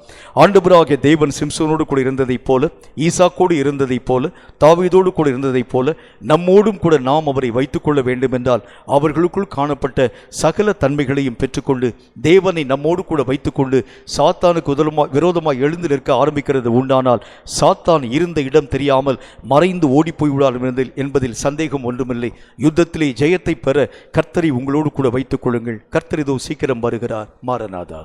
B: ஆண்டவராகிய தேவன் சிம்சோனோடு கூட இருந்ததைப் போல, ஈசாக்கோடு இருந்ததைப் போல, தாவீதோடு கூட இருந்ததைப் போல நம்மோடும் கூட நாம் அவரை வைத்துக்கொள்ள வேண்டும் என்றால் அவர்களுக்குள் காணப்பட்ட சகல தன்மைகளையும் பெற்றுக்கொண்டு தேவனை நம்மோடு கூட வைத்துக்கொண்டு சாத்தானுக்கு விரோதமாய் எழுந்து நிற்க ஆரம்பிக்கிறது உண்டானால் சாத்தான் இருந்த இடம் தெரியாமல் மறைந்து ஓடி போய்விடால் என்பதில் சந்தேகம் ஒன்றுமில்லை. யுத்தத்திலே ஜெயத்தை பெற கர்த்தரை உங்களோடு கூட வைத்துக் கொள்ளுங்கள். கர்த்தர் இதோ சீக்கிரம் வருகிறார். மாரநாதா.